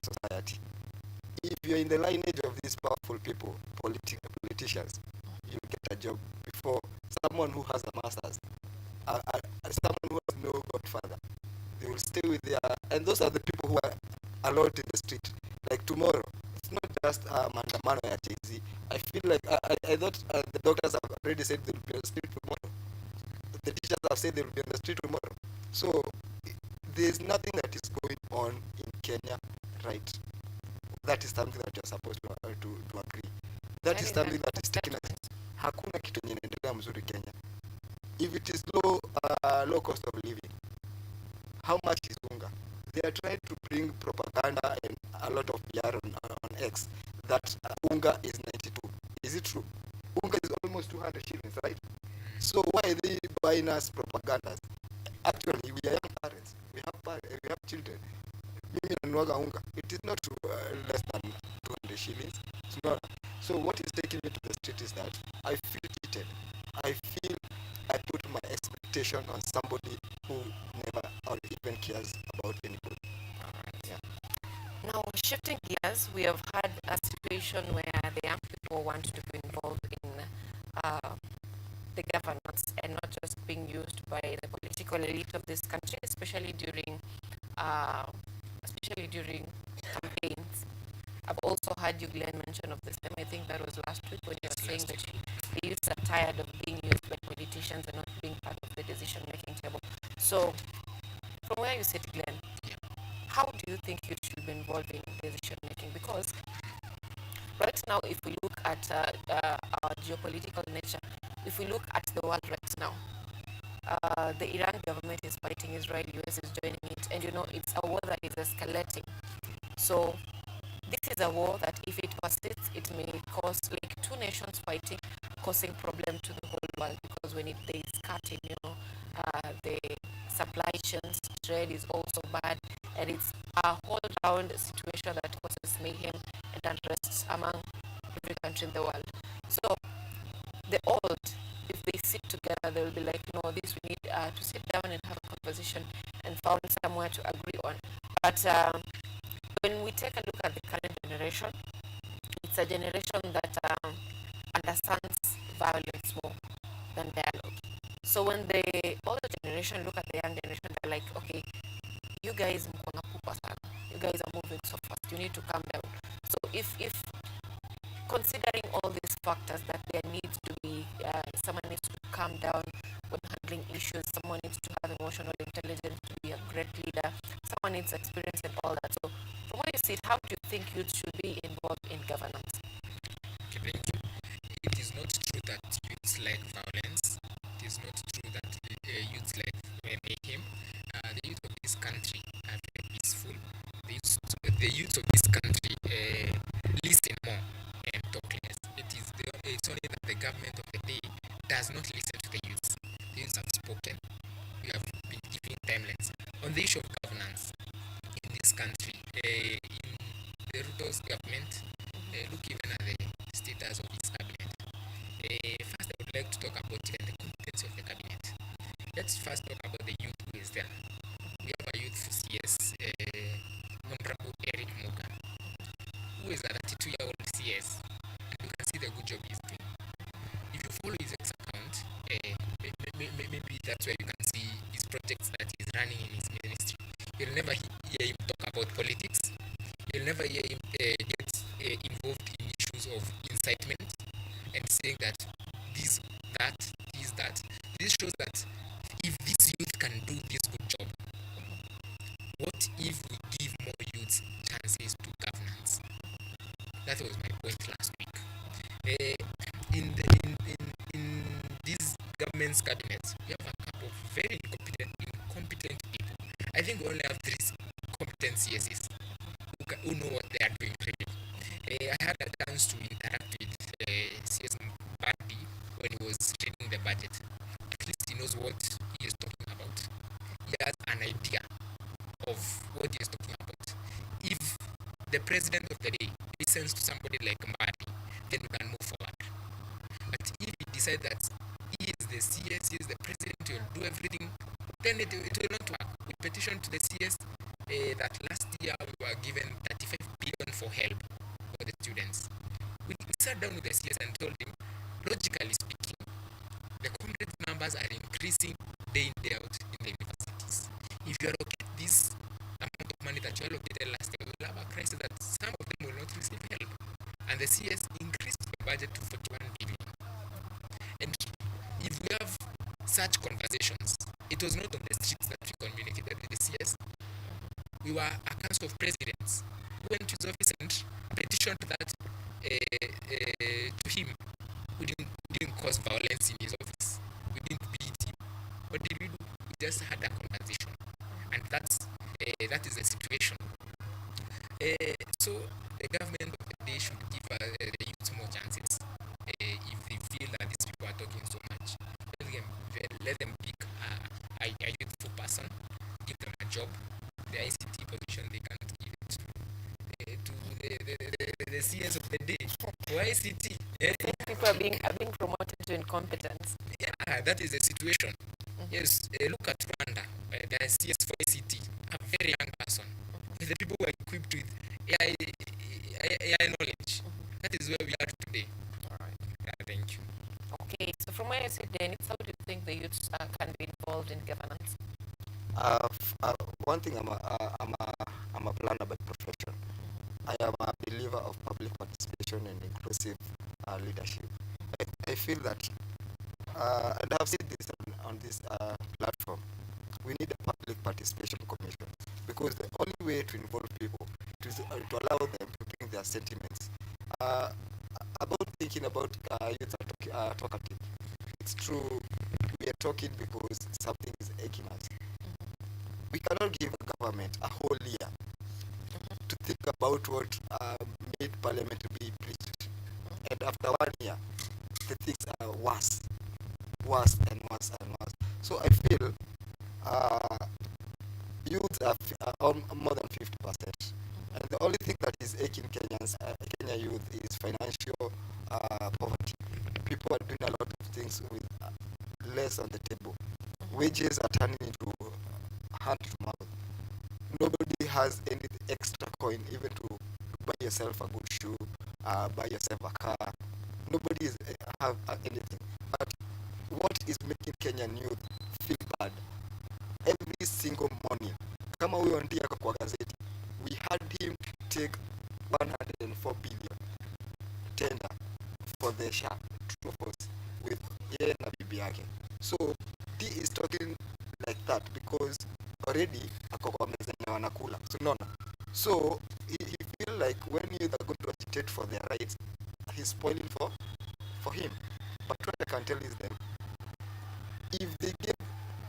Speaker 18: society. If you're in the lineage of these powerful people, politicians, you get a job before someone who has a master's, someone who has no godfather. They will stay with their, and those are the people who are allowed in the street. Like tomorrow, it's not just Mandamano at Jay-Z. I feel like I thought the doctors have already said they will be on the street tomorrow. The teachers have said they will be on the street tomorrow. So there's nothing that is going on in Kenya, right? That is something that you're supposed to agree. That is something that is taking us. Hakuna kitu yenye inaendelea mzuri Kenya. If it is low cost of living, how much is unga? They are trying to bring propaganda and a lot of PR on X that unga is 92. Is it true? Unga is almost 200 shillings, right? So why are they buying us propagandas? Actually, we are young parents. We have children. Mimi nanuaga unga. It is not less than 200 shillings. It's not. So what is taking me to the street is that I feel cheated. I feel I put my expectation on somebody who never or even cares about anybody. Yeah.
Speaker 1: Now, shifting gears, we have had a situation where the young people want to be involved in the governance and not just being used by the political elite of this country, especially during campaigns. I've also heard you, Glenn, mention of this time. I think that was last week when you were saying that the youths are tired of being used by politicians and not being part of the decision-making table. So, from where you sit, Glenn, how do you think youth should be involved in decision-making? Because right now, if we look at our geopolitical nature, if we look at the world right now, the Iran government is fighting Israel, US is joining it, and it's a war that is escalating. So this is a war that if it persists, it may cause like two nations fighting, causing problem to the whole world, because when there is cutting, the supply chains, trade is also bad, and it's a whole round situation that causes mayhem and unrest among every country in the world. So the old, if they sit together, they will be like, no, this we need to sit down and have a conversation and found somewhere to agree on. But when we take a look at the current generation, it's a generation that understands violence more than dialogue. So when the older generation look at the young generation, they're like, okay, you guys mkona pupa sana. You guys are moving so fast. You need to calm down. So if considering all these factors, that there needs to be, someone needs to calm down when handling issues, someone needs to have emotional intelligence to be a great leader, someone needs experience and all that. So from what you see, how do you think youth should be involved in governance?
Speaker 17: that youths like violence. It is not true that youths like mayhem. The youth of this country are very peaceful. The youth of this country listen more and talk less. It's only that the government of the day does not listen to the youths. The youths have spoken. We have been giving timelines on the issue of governance in this country. In the Ruto's government, look even at the status of its cabinet. First, I would like to talk about even the competency of the cabinet. Let's first talk about the youth who is there. We have a youth for CS, Honorable Eric Muga, who is a 32-year-old CS. And you can see the good job he's doing. If you follow his X account, maybe that's where you can see his projects that he's running in his ministry. You'll never hear him talk about politics. You'll never hear him get involved in issues of incitement and saying that this, that, this, that. This shows that if this youth can do this good job, what if we give more youths chances to governance? That was my point last week. In this government's cabinet, we have a couple of very incompetent people. I think we only have 3 competent CSs who know what they are doing really. I had a chance to interact with CS Mbadi when he was reading the budget. At least he knows what he is talking about. He has an idea of what he is talking about. If the president of the day listens to somebody like Mbadi, then we can move forward. But if he decides that he is the CS, he is the president, he will do everything, then it will not work. We petitioned to the CS that last year we were given 35 billion for help for the students. We sat down with the CS and told him, logically speaking, the comrades numbers are increasing day in, day out in the universities. If you allocate this amount of money that you allocated last year, we will have a crisis that some of them will not receive help. And the CS increased the budget to 41 billion. And if we have such conversations, it was not on the streets that we communicated with the CS. We were a council of presidents who went to his office and petitioned that to him. We didn't cause violence in his office. We didn't beat him. What did we do? We just had a conversation. And that is the situation. So the government of the day should give the youth more chances. If they feel that these people are talking so much, let them pick a youthful person, give them a job. The ICT position they can't give it to the CS of the day. For ICT,
Speaker 1: people are being promoted to incompetence.
Speaker 17: Yeah, that is the situation. Yes, look at Rwanda. The CS for ICT, a very young person. The people who are equipped with AI knowledge. That is where we are today.
Speaker 1: All right.
Speaker 17: Thank you.
Speaker 1: Okay, so from where you sit, Dennis, how do you think the youth can be involved in governance?
Speaker 18: One thing, I'm a planner by profession. I am a believer of public participation and inclusive leadership. I feel that, and I've said this on this platform, we need a public participation commission, because the only way to involve people is to allow them to bring their sentiments. About thinking about youth are talkative. It's true, we are talking because something is aching us. We cannot give a government a whole year to think about what made parliament to be preached. And after 1 year, the things are worse and worse and worse. So I feel youth are more than 50%. And the only thing that is aching Kenya youth is financial poverty. People are doing a lot of things with less on the table. Wages are turning into hand to mouth. Nobody has any extra coin even to buy yourself a good shoe, buy yourself a car. Nobody have anything. But what is making Kenyan youth feel bad? Every single morning, kama huyo ndia kwa gazeti, we had him take 104 billion tender for the SHA with yeye na bibi yake. So he is talking like that because already ako kwa meza na wanakula. So no. So he feel like when you are going to agitate for their rights, he's spoiling for him. But what I can tell is them, if they give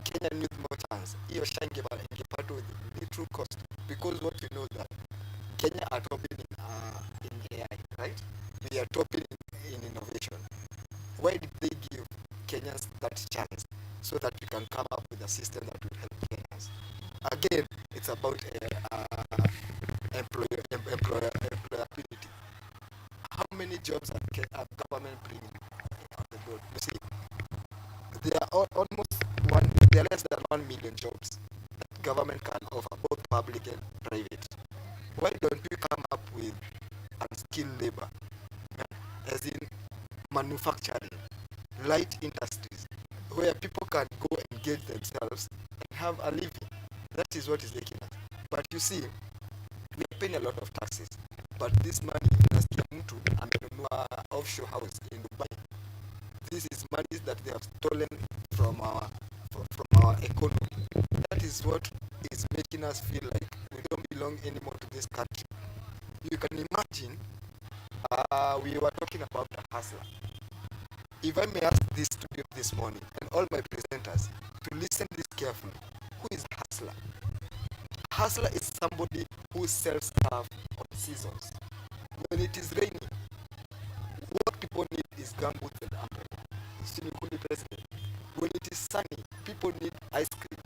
Speaker 18: Kenyan youth more chance, hiyo shine ingepata with little cost, because what we know that Kenya are topping in AI, right? We are topping in innovation. Why did they give Kenyans that chance so that we can come up with a system that will help Kenyans? Again, it's about employability. How many jobs are government bringing on the board? You see, there are almost there are less than 1 million jobs that government can offer, both public and private. Why don't we come up with unskilled labor, as in manufacturing, light industries, where people can go engage themselves and have a living? That is what is taking us. But you see, we are paying a lot of taxes, but this money nasikia mtu amenunua offshore house in Dubai. This is money that they have stolen from our economy. That is what is making us feel like we don't belong anymore to this country. You can imagine, we were talking about a hustler. If I may ask this studio this morning and all my presenters to listen this carefully, who is a hustler? Hustler is somebody who sells stuff on seasons. When it is raining, what people need is gumboots and umbrella. President. When it is sunny, people need ice cream.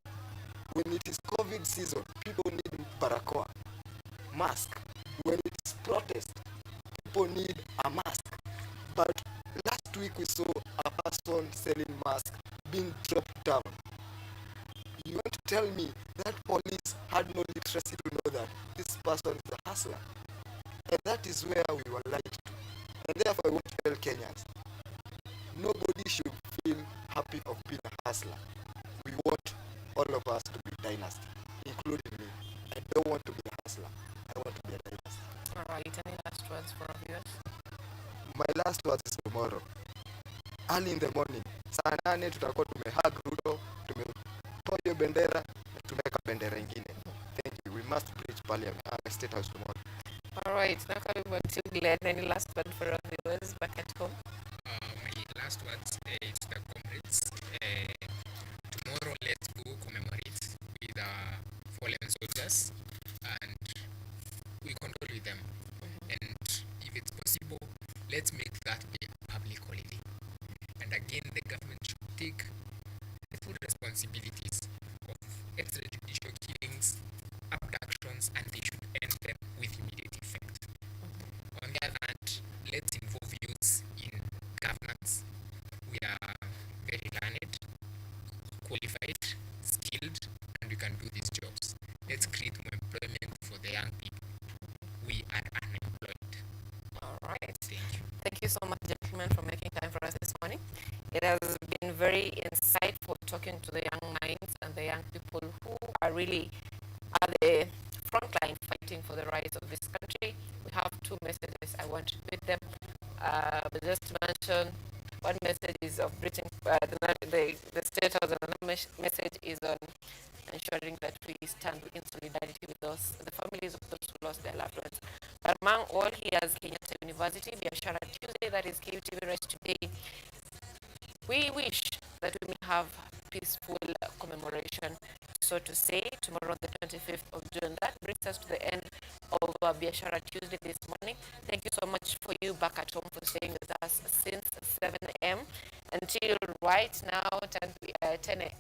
Speaker 18: When it is COVID season, people need barakoa, mask. When it is protest, people need a mask. But last week we saw a person selling mask being dropped down. You want to tell me that police had no literacy to know that this person is a hustler? And that is where we were lied to. And therefore I want to tell Kenyans, nobody should feel happy of being a hustler. We want all of us to be dynasty, including me. I don't want to be a hustler. I want to be a dynasty.
Speaker 1: All right, any last words for our viewers?
Speaker 18: My last words is tomorrow. Early in the morning, saa 8 tutakuwa tumehug Ruto, tumetoa hiyo bendera na tumeweka bendera ingine. Thank you. We must preach parliament, State House tomorrow.
Speaker 1: All right, now coming back to Glenn, any last word for our viewers back at home?
Speaker 17: My last words to the comrades. Tomorrow, let's go commemorate with our fallen soldiers and we condole with them. And if it's possible, let's make that day a public holiday. And again, the government should take the full responsibilities of extrajudicial killings, abductions, and they should end them with immediate effect. On the other hand, let's involve youths in governance. We are very learned, qualified, skilled, and we can do these jobs. Let's create more employment for the young people. We are unemployed.
Speaker 1: All right.
Speaker 17: Thank you.
Speaker 1: Thank you so much, gentlemen, for making time for us this morning. It has been very insightful talking to the young minds and the young people who are really at the front line fighting for the rights of this country. We have two messages I want to read them. But just to mention, one message is of bridging the State House, and another message is on ensuring that we stand in solidarity with those, the families of those who lost their loved ones. But among all, here's Kenyatta University, Biashara Tuesday, that is KUTV Rest Today. We wish that we may have peaceful commemoration, so to say, tomorrow the 25th of June. That brings us to the end of Biashara Tuesday this morning. Thank you so much for you back at home for staying with us since 7 a.m. until right now 10 a.m.